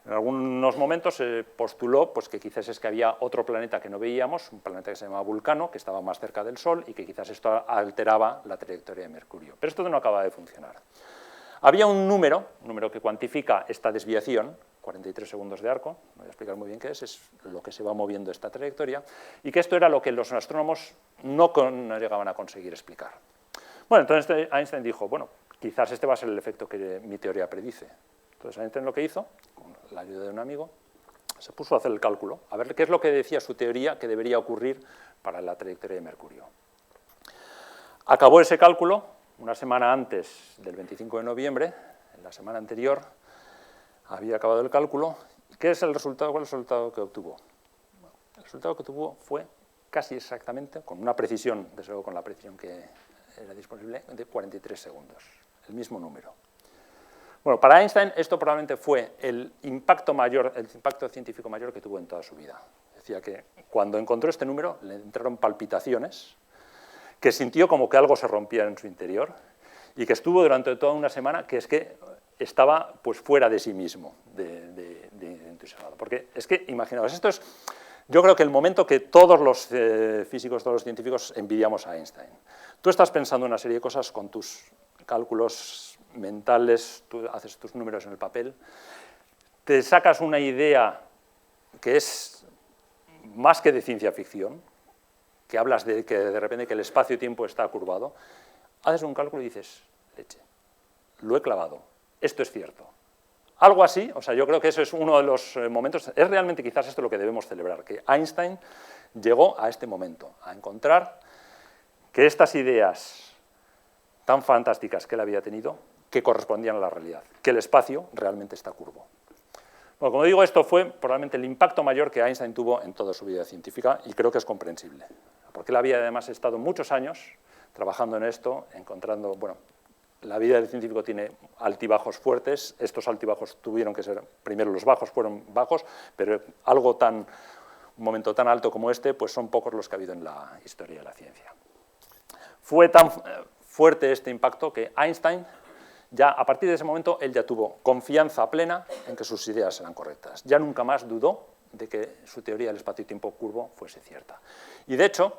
en algunos momentos, se postuló pues, que quizás es que había otro planeta que no veíamos, un planeta que se llamaba Vulcano, que estaba más cerca del Sol, y que quizás esto alteraba la trayectoria de Mercurio. Pero esto no acaba de funcionar. Había un número que cuantifica esta desviación, 43 segundos de arco, no voy a explicar muy bien qué es lo que se va moviendo esta trayectoria, y que esto era lo que los astrónomos no llegaban a conseguir explicar. Bueno, entonces Einstein dijo, bueno, quizás este va a ser el efecto que mi teoría predice. Entonces Einstein lo que hizo, con la ayuda de un amigo, se puso a hacer el cálculo, a ver qué es lo que decía su teoría que debería ocurrir para la trayectoria de Mercurio. Acabó ese cálculo una semana antes del 25 de noviembre, en la semana anterior, había acabado el cálculo. ¿Qué es el resultado? ¿Cuál es el resultado que obtuvo? Bueno, el resultado que obtuvo fue casi exactamente, con una precisión, desde luego con la precisión que era disponible, de 43 segundos, el mismo número. Bueno, para Einstein esto probablemente fue el impacto científico mayor que tuvo en toda su vida. Decía que cuando encontró este número le entraron palpitaciones, que sintió como que algo se rompía en su interior y que estuvo durante toda una semana que es que estaba pues, fuera de sí mismo, de entusiasmado. Porque es que, imaginaos, esto es, yo creo que el momento que todos los físicos, todos los científicos envidiamos a Einstein. Tú estás pensando una serie de cosas con tus cálculos mentales, tú haces tus números en el papel, te sacas una idea que es más que de ciencia ficción, que hablas de que de repente que el espacio-tiempo está curvado, haces un cálculo y dices, leche, lo he clavado, esto es cierto. Algo así, o sea, yo creo que eso es uno de los momentos, es realmente quizás esto lo que debemos celebrar, que Einstein llegó a este momento, a encontrar que estas ideas tan fantásticas que él había tenido, que correspondían a la realidad, que el espacio realmente está curvo. Bueno, como digo, esto fue probablemente el impacto mayor que Einstein tuvo en toda su vida científica y creo que es comprensible, porque él había además estado muchos años trabajando en esto, encontrando, bueno, la vida del científico tiene altibajos fuertes, estos altibajos tuvieron que ser, primero los bajos fueron bajos, pero un momento tan alto como este, pues son pocos los que ha habido en la historia de la ciencia. Fue tan fuerte este impacto que Einstein, ya a partir de ese momento, él ya tuvo confianza plena en que sus ideas eran correctas. Ya nunca más dudó de que su teoría del espacio-tiempo curvo fuese cierta. Y de hecho,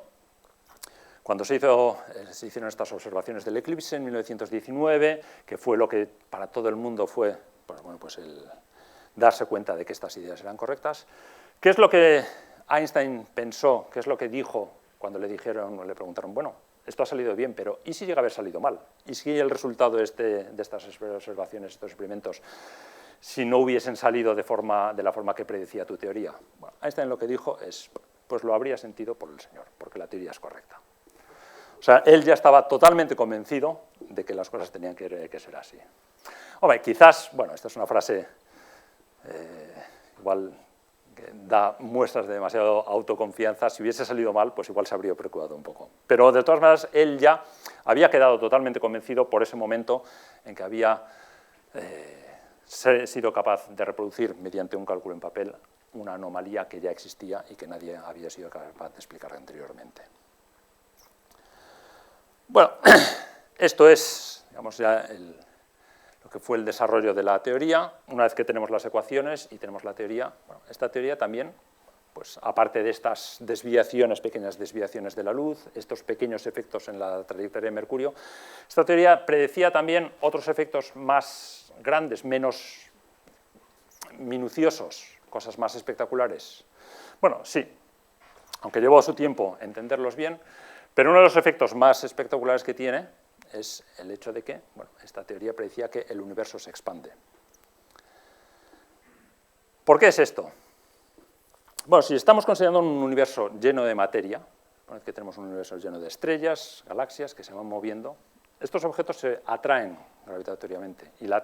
cuando se hicieron estas observaciones del eclipse en 1919, que fue lo que para todo el mundo fue pues el darse cuenta de que estas ideas eran correctas, ¿qué es lo que Einstein pensó? ¿Qué es lo que dijo cuando le preguntaron, bueno, esto ha salido bien, pero ¿y si llega a haber salido mal? ¿Y si el resultado de estas observaciones, estos experimentos, si no hubiesen salido de la forma que predecía tu teoría? Bueno, Einstein lo que dijo es, pues lo habría sentido por el Señor, porque la teoría es correcta. O sea, él ya estaba totalmente convencido de que las cosas tenían que ser así. Hombre, quizás, bueno, esta es una frase igual que da muestras de demasiada autoconfianza. Si hubiese salido mal, pues igual se habría preocupado un poco. Pero de todas maneras, él ya había quedado totalmente convencido por ese momento en que había sido capaz de reproducir mediante un cálculo en papel una anomalía que ya existía y que nadie había sido capaz de explicar anteriormente. Bueno, esto es, digamos, ya lo que fue el desarrollo de la teoría. Una vez que tenemos las ecuaciones y tenemos la teoría, bueno, esta teoría también, pues aparte de estas desviaciones, pequeñas desviaciones de la luz, estos pequeños efectos en la trayectoria de Mercurio, esta teoría predecía también otros efectos más grandes, menos minuciosos, cosas más espectaculares. Bueno, sí, aunque llevó su tiempo entenderlos bien, pero uno de los efectos más espectaculares que tiene es el hecho de que, bueno, esta teoría predecía que el universo se expande. ¿Por qué es esto? Bueno, si estamos considerando un universo lleno de materia, una vez que tenemos un universo lleno de estrellas, galaxias que se van moviendo, estos objetos se atraen gravitatoriamente y la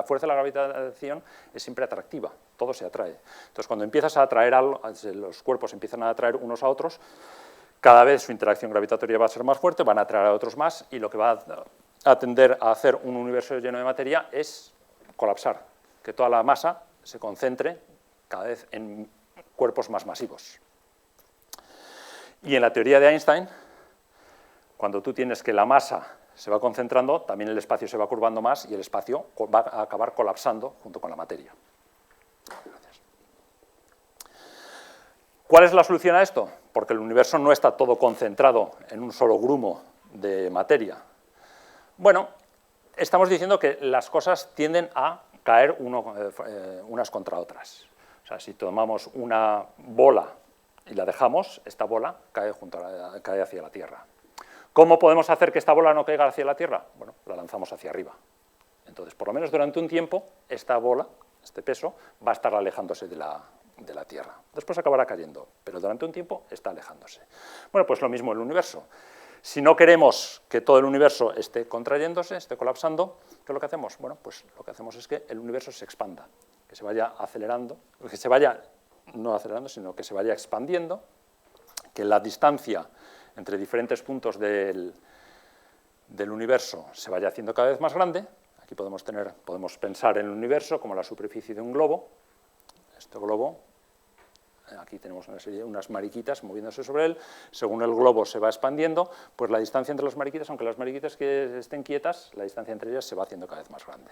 fuerza de la gravitación es siempre atractiva, todo se atrae. Entonces, cuando empiezas a atraer algo, los cuerpos empiezan a atraer unos a otros, cada vez su interacción gravitatoria va a ser más fuerte, van a atraer a otros más y lo que va a tender a hacer un universo lleno de materia es colapsar, que toda la masa se concentre cada vez en cuerpos más masivos. Y en la teoría de Einstein, cuando tú tienes que la masa se va concentrando, también el espacio se va curvando más y el espacio va a acabar colapsando junto con la materia. Gracias. ¿Cuál es la solución a esto? Porque el universo no está todo concentrado en un solo grumo de materia. Bueno, estamos diciendo que las cosas tienden a caer unas contra otras. O sea, si tomamos una bola y la dejamos, esta bola cae hacia la Tierra. ¿Cómo podemos hacer que esta bola no caiga hacia la Tierra? Bueno, la lanzamos hacia arriba. Entonces, por lo menos durante un tiempo, esta bola, este peso, va a estar alejándose de la Tierra. Después acabará cayendo, pero durante un tiempo está alejándose. Bueno, pues lo mismo el universo. Si no queremos que todo el universo esté contrayéndose, esté colapsando, ¿qué es lo que hacemos? Bueno, pues lo que hacemos es que el universo se expanda, que se vaya acelerando, que se vaya, no acelerando, sino que se vaya expandiendo, que la distancia entre diferentes puntos del universo se vaya haciendo cada vez más grande. Aquí podemos pensar en el universo como la superficie de un globo. Este globo, aquí tenemos unas mariquitas moviéndose sobre él. Según el globo se va expandiendo, pues la distancia entre las mariquitas, aunque las mariquitas que estén quietas, la distancia entre ellas se va haciendo cada vez más grande.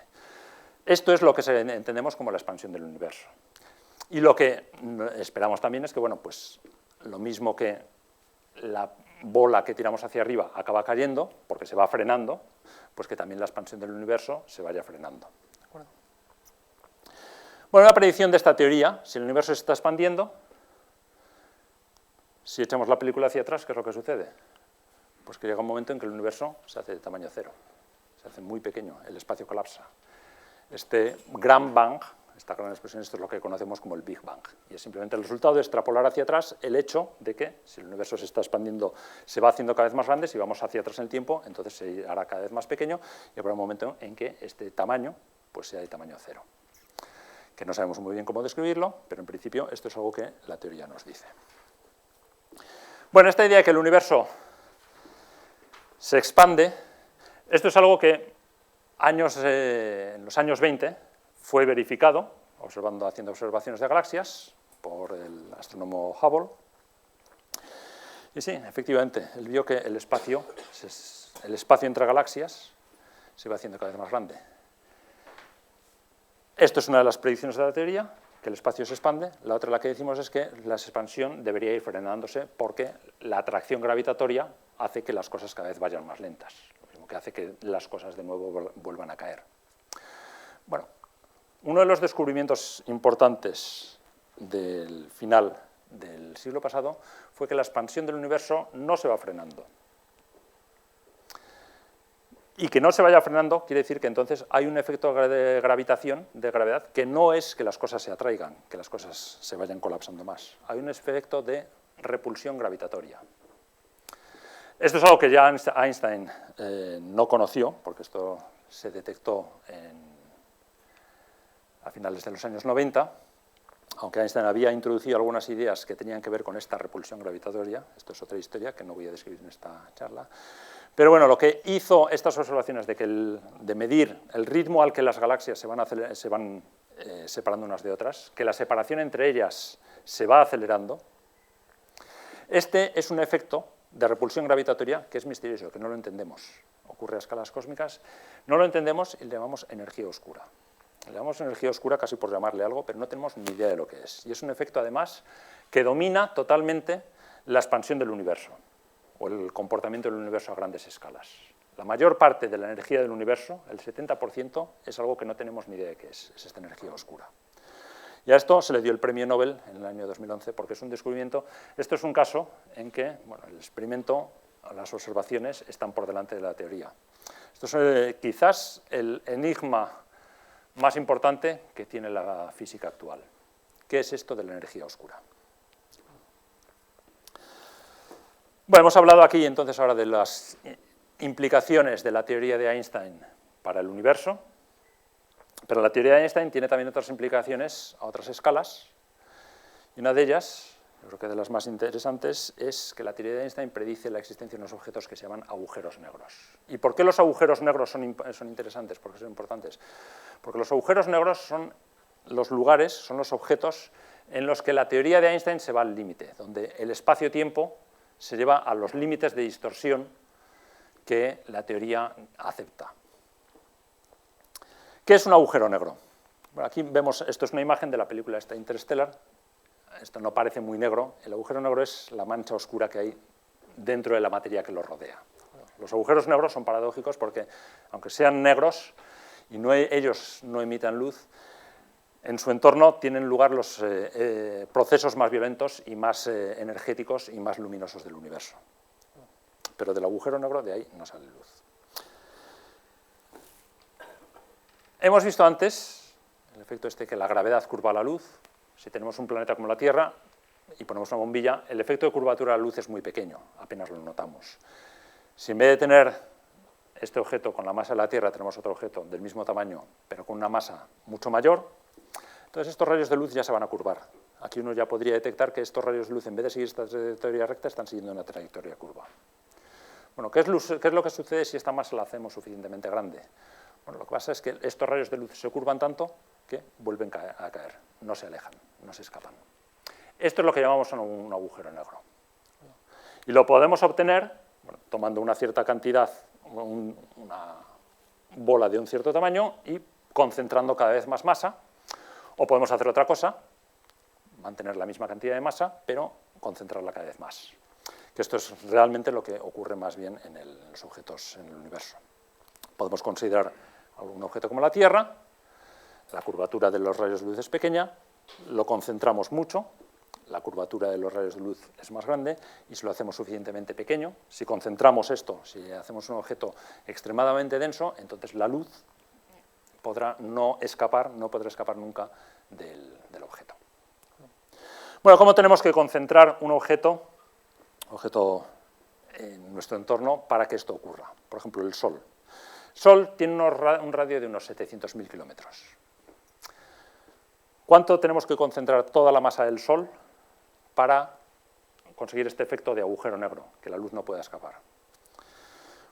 Esto es lo que entendemos como la expansión del universo. Y lo que esperamos también es que, bueno, pues lo mismo que la bola que tiramos hacia arriba acaba cayendo, porque se va frenando, pues que también la expansión del universo se vaya frenando. ¿De acuerdo? Bueno, una predicción de esta teoría, si el universo se está expandiendo, si echamos la película hacia atrás, ¿qué es lo que sucede? Pues que llega un momento en que el universo se hace de tamaño cero, se hace muy pequeño, el espacio colapsa. Este gran bang, esta gran expresión, esto es lo que conocemos como el Big Bang, y es simplemente el resultado de extrapolar hacia atrás el hecho de que si el universo se está expandiendo, se va haciendo cada vez más grande, si vamos hacia atrás en el tiempo, entonces se hará cada vez más pequeño y habrá un momento en que este tamaño pues sea de tamaño cero. que no sabemos muy bien cómo describirlo, pero en principio esto es algo que la teoría nos dice. Bueno, esta idea de que el universo se expande, esto es algo que en los años 20 fue verificado, haciendo observaciones de galaxias por el astrónomo Hubble. Y sí, efectivamente, él vio que el espacio entre galaxias se va haciendo cada vez más grande. Esto es una de las predicciones de la teoría, que el espacio se expande. La otra, la que decimos, es que la expansión debería ir frenándose porque la atracción gravitatoria hace que las cosas cada vez vayan más lentas, lo mismo que hace que las cosas de nuevo vuelvan a caer. Bueno, uno de los descubrimientos importantes del final del siglo pasado fue que la expansión del universo no se va frenando. Y que no se vaya frenando quiere decir que entonces hay un efecto de gravitación, de gravedad, que no es que las cosas se atraigan, que las cosas se vayan colapsando más. Hay un efecto de repulsión gravitatoria. Esto es algo que ya Einstein no conoció, porque esto se detectó a finales de los años 90, aunque Einstein había introducido algunas ideas que tenían que ver con esta repulsión gravitatoria. Esto es otra historia que no voy a describir en esta charla. Pero bueno, lo que hizo estas observaciones de medir el ritmo al que las galaxias se van separando unas de otras, que la separación entre ellas se va acelerando, este es un efecto de repulsión gravitatoria que es misterioso, que no lo entendemos. Ocurre a escalas cósmicas, no lo entendemos y le llamamos energía oscura. Le llamamos energía oscura casi por llamarle algo, pero no tenemos ni idea de lo que es. Y es un efecto, además, que domina totalmente la expansión del universo, o el comportamiento del universo a grandes escalas. La mayor parte de la energía del universo, el 70%, es algo que no tenemos ni idea de qué es esta energía oscura. Y a esto se le dio el premio Nobel en el año 2011 porque es un descubrimiento. Esto es un caso en que el experimento, las observaciones están por delante de la teoría. Esto es quizás el enigma más importante que tiene la física actual. ¿Qué es esto de la energía oscura? Bueno, hemos hablado aquí entonces ahora de las implicaciones de la teoría de Einstein para el universo, pero la teoría de Einstein tiene también otras implicaciones a otras escalas, y una de ellas, yo creo que de las más interesantes, es que la teoría de Einstein predice la existencia de unos objetos que se llaman agujeros negros. ¿Y por qué los agujeros negros son interesantes? ¿Por qué son importantes? Porque los agujeros negros son los lugares, son los objetos en los que la teoría de Einstein se va al límite, donde el espacio-tiempo se lleva a los límites de distorsión que la teoría acepta. ¿Qué es un agujero negro? Bueno, aquí vemos, esto es una imagen de la película esta Interstellar. Esto no parece muy negro. El agujero negro es la mancha oscura que hay dentro de la materia que lo rodea. Los agujeros negros son paradójicos porque, aunque sean negros y ellos no emitan luz, en su entorno tienen lugar los procesos más violentos y más energéticos y más luminosos del universo. Pero del agujero negro de ahí no sale luz. Hemos visto antes el efecto este que la gravedad curva la luz. Si tenemos un planeta como la Tierra y ponemos una bombilla, el efecto de curvatura de la luz es muy pequeño, apenas lo notamos. Si en vez de tener este objeto con la masa de la Tierra tenemos otro objeto del mismo tamaño, pero con una masa mucho mayor, entonces estos rayos de luz ya se van a curvar. Aquí uno ya podría detectar que estos rayos de luz, en vez de seguir esta trayectoria recta, están siguiendo una trayectoria curva. Bueno, ¿qué es lo que sucede si esta masa la hacemos suficientemente grande? Bueno, lo que pasa es que estos rayos de luz se curvan tanto que vuelven a caer, no se alejan, no se escapan. Esto es lo que llamamos un agujero negro. Y lo podemos obtener tomando una cierta cantidad, una bola de un cierto tamaño y concentrando cada vez más masa, o podemos hacer otra cosa, mantener la misma cantidad de masa, pero concentrarla cada vez más. Que esto es realmente lo que ocurre más bien en los objetos en el universo. Podemos considerar algún objeto como la Tierra, la curvatura de los rayos de luz es pequeña, lo concentramos mucho, la curvatura de los rayos de luz es más grande, y si lo hacemos suficientemente pequeño, si concentramos esto, si hacemos un objeto extremadamente denso, entonces la luz podrá no podrá escapar nunca del objeto. Bueno, ¿cómo tenemos que concentrar un objeto en nuestro entorno para que esto ocurra? Por ejemplo, el Sol. El Sol tiene un radio de unos 700.000 kilómetros. ¿Cuánto tenemos que concentrar toda la masa del Sol para conseguir este efecto de agujero negro, que la luz no pueda escapar?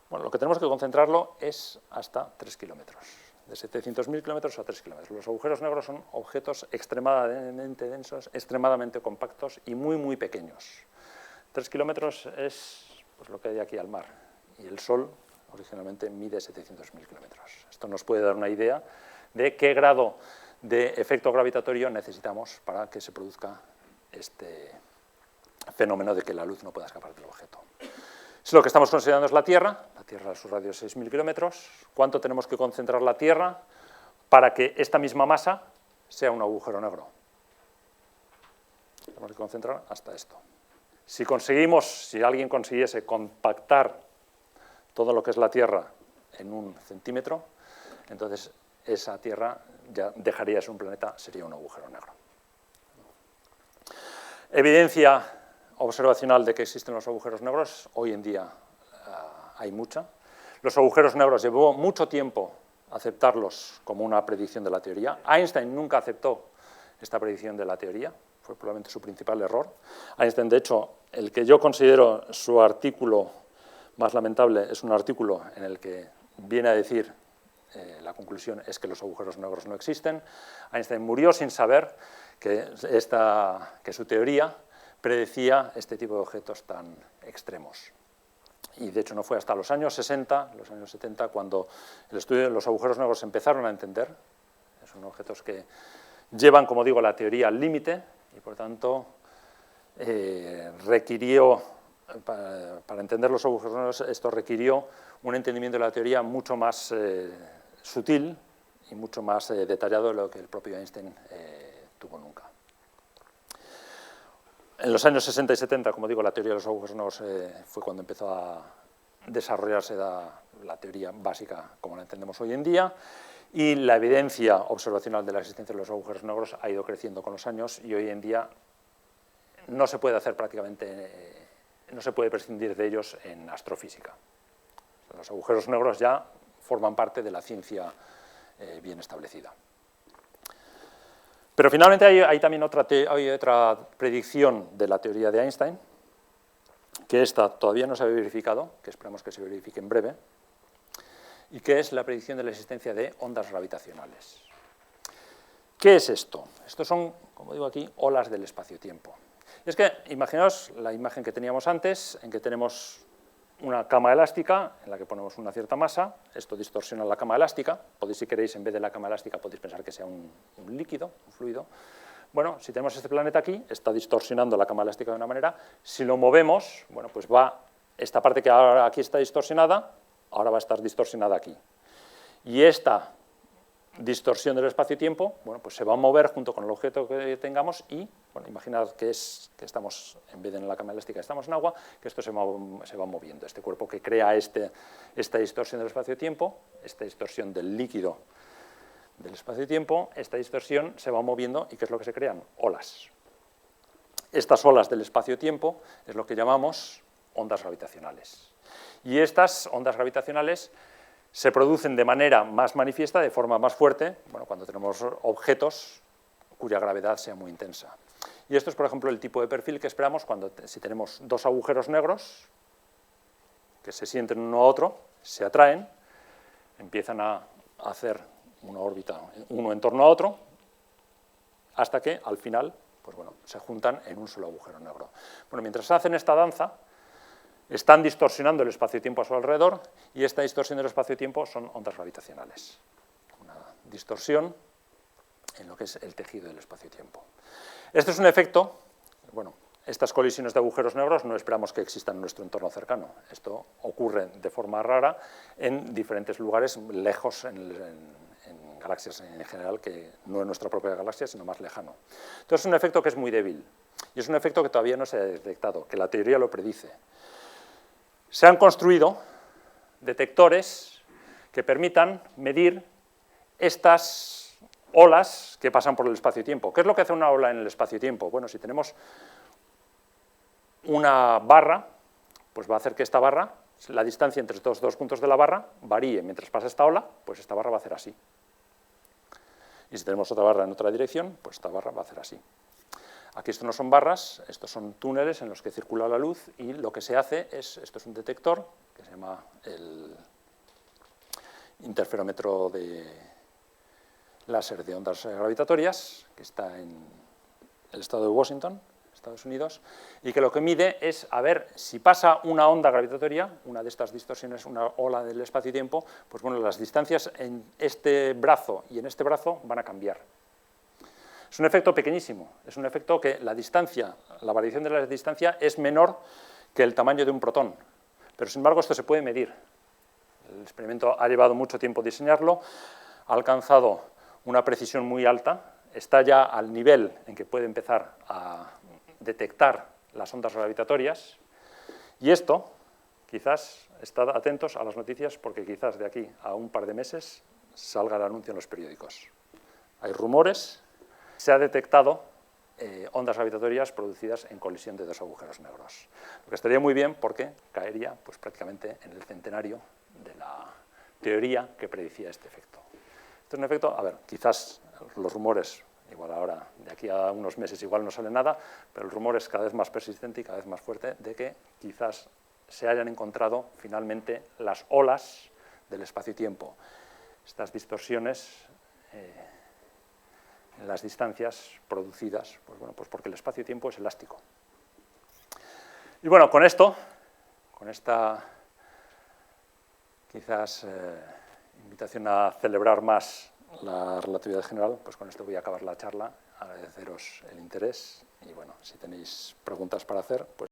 Bueno, lo que tenemos que concentrarlo es hasta 3 kilómetros, de 700.000 kilómetros a 3 kilómetros. Los agujeros negros son objetos extremadamente densos, extremadamente compactos y muy pequeños. 3 kilómetros es pues, lo que hay aquí al mar, y el Sol originalmente mide 700.000 kilómetros. Esto nos puede dar una idea de qué grado de efecto gravitatorio necesitamos para que se produzca este fenómeno de que la luz no pueda escapar del objeto. Si lo que estamos considerando es la Tierra su radio es 6.000 kilómetros, ¿cuánto tenemos que concentrar la Tierra para que esta misma masa sea un agujero negro? Tenemos que concentrar hasta esto. Si alguien consiguiese compactar todo lo que es la Tierra en 1 centímetro, entonces esa Tierra ya dejaría de ser un planeta, sería un agujero negro. Evidencia observacional de que existen los agujeros negros, hoy en día hay mucha. Los agujeros negros llevó mucho tiempo aceptarlos como una predicción de la teoría. Einstein nunca aceptó esta predicción de la teoría, fue probablemente su principal error. Einstein, de hecho, el que yo considero su artículo más lamentable es un artículo en el que viene a decir la conclusión es que los agujeros negros no existen. Einstein murió sin saber que su teoría predecía este tipo de objetos tan extremos. Y de hecho no fue hasta los años 60, los años 70, cuando el estudio de los agujeros negros se empezaron a entender. Son objetos que llevan, como digo, la teoría al límite y por tanto requirió, para entender los agujeros negros, esto requirió un entendimiento de la teoría mucho más sutil y mucho más detallado de lo que el propio Einstein tuvo nunca. En los años 60 y 70, como digo, la teoría de los agujeros negros fue cuando empezó a desarrollarse la teoría básica como la entendemos hoy en día, y la evidencia observacional de la existencia de los agujeros negros ha ido creciendo con los años y hoy en día no se puede hacer prácticamente, no se puede prescindir de ellos en astrofísica. Los agujeros negros ya forman parte de la ciencia bien establecida. Pero finalmente hay también otra predicción de la teoría de Einstein, que esta todavía no se ha verificado, que esperamos que se verifique en breve, y que es la predicción de la existencia de ondas gravitacionales. ¿Qué es esto? Estos son, como digo aquí, olas del espacio-tiempo. Es que, imaginaos la imagen que teníamos antes, en que tenemos una cama elástica en la que ponemos una cierta masa, esto distorsiona la cama elástica, podéis, si queréis, en vez de la cama elástica, podéis pensar que sea un líquido, un fluido. Bueno, si tenemos este planeta aquí, está distorsionando la cama elástica de una manera, si lo movemos, bueno, pues esta parte que ahora aquí está distorsionada, ahora va a estar distorsionada aquí. Y esta distorsión del espacio-tiempo, bueno, pues se va a mover junto con el objeto que tengamos y, bueno, imaginad que estamos, en vez de en la cama elástica, estamos en agua, que esto se va moviendo. Este cuerpo que crea esta distorsión del espacio-tiempo, esta distorsión del líquido del espacio-tiempo, esta distorsión se va moviendo y ¿qué es lo que se crean? Olas. Estas olas del espacio-tiempo es lo que llamamos ondas gravitacionales. Y estas ondas gravitacionales se producen de manera más manifiesta, de forma más fuerte, bueno, cuando tenemos objetos cuya gravedad sea muy intensa. Y esto es, por ejemplo, el tipo de perfil que esperamos si tenemos dos agujeros negros que se sienten uno a otro, se atraen, empiezan a hacer una órbita uno en torno a otro, hasta que al final pues bueno, se juntan en un solo agujero negro. Bueno, mientras hacen esta danza, están distorsionando el espacio-tiempo a su alrededor y esta distorsión del espacio-tiempo son ondas gravitacionales. Una distorsión en lo que es el tejido del espacio-tiempo. Este es un efecto, bueno, estas colisiones de agujeros negros no esperamos que existan en nuestro entorno cercano. Esto ocurre de forma rara en diferentes lugares lejos en galaxias en general, que no en nuestra propia galaxia, sino más lejano. Entonces es un efecto que es muy débil y es un efecto que todavía no se ha detectado, que la teoría lo predice. Se han construido detectores que permitan medir estas olas que pasan por el espacio-tiempo. ¿Qué es lo que hace una ola en el espacio-tiempo? Bueno, si tenemos una barra, pues va a hacer que esta barra, la distancia entre estos dos puntos de la barra, varíe. Mientras pasa esta ola, pues esta barra va a hacer así. Y si tenemos otra barra en otra dirección, pues esta barra va a hacer así. Aquí esto no son barras, estos son túneles en los que circula la luz y lo que se hace es, esto es un detector que se llama el interferómetro de láser de ondas gravitatorias, que está en el estado de Washington, Estados Unidos, y que lo que mide es a ver si pasa una onda gravitatoria, una de estas distorsiones, una ola del espacio-tiempo, pues bueno, las distancias en este brazo y en este brazo van a cambiar. Es un efecto pequeñísimo, es un efecto que la distancia, la variación de la distancia es menor que el tamaño de un protón, pero sin embargo esto se puede medir. El experimento ha llevado mucho tiempo diseñarlo, ha alcanzado una precisión muy alta, está ya al nivel en que puede empezar a detectar las ondas gravitatorias, y esto, quizás, estad atentos a las noticias porque quizás de aquí a un par de meses salga el anuncio en los periódicos. Hay rumores. Se ha detectado ondas gravitatorias producidas en colisión de dos agujeros negros. Lo que estaría muy bien porque caería pues, prácticamente en el centenario de la teoría que predicía este efecto. Este es un efecto, a ver, quizás los rumores, igual ahora, de aquí a unos meses igual no sale nada, pero el rumor es cada vez más persistente y cada vez más fuerte de que quizás se hayan encontrado finalmente las olas del espacio-tiempo. Estas distorsiones en las distancias producidas, pues bueno, pues porque el espacio-tiempo es elástico. Y bueno, con esto, con esta quizás invitación a celebrar más la relatividad general, pues con esto voy a acabar la charla, agradeceros el interés y bueno, si tenéis preguntas para hacer, pues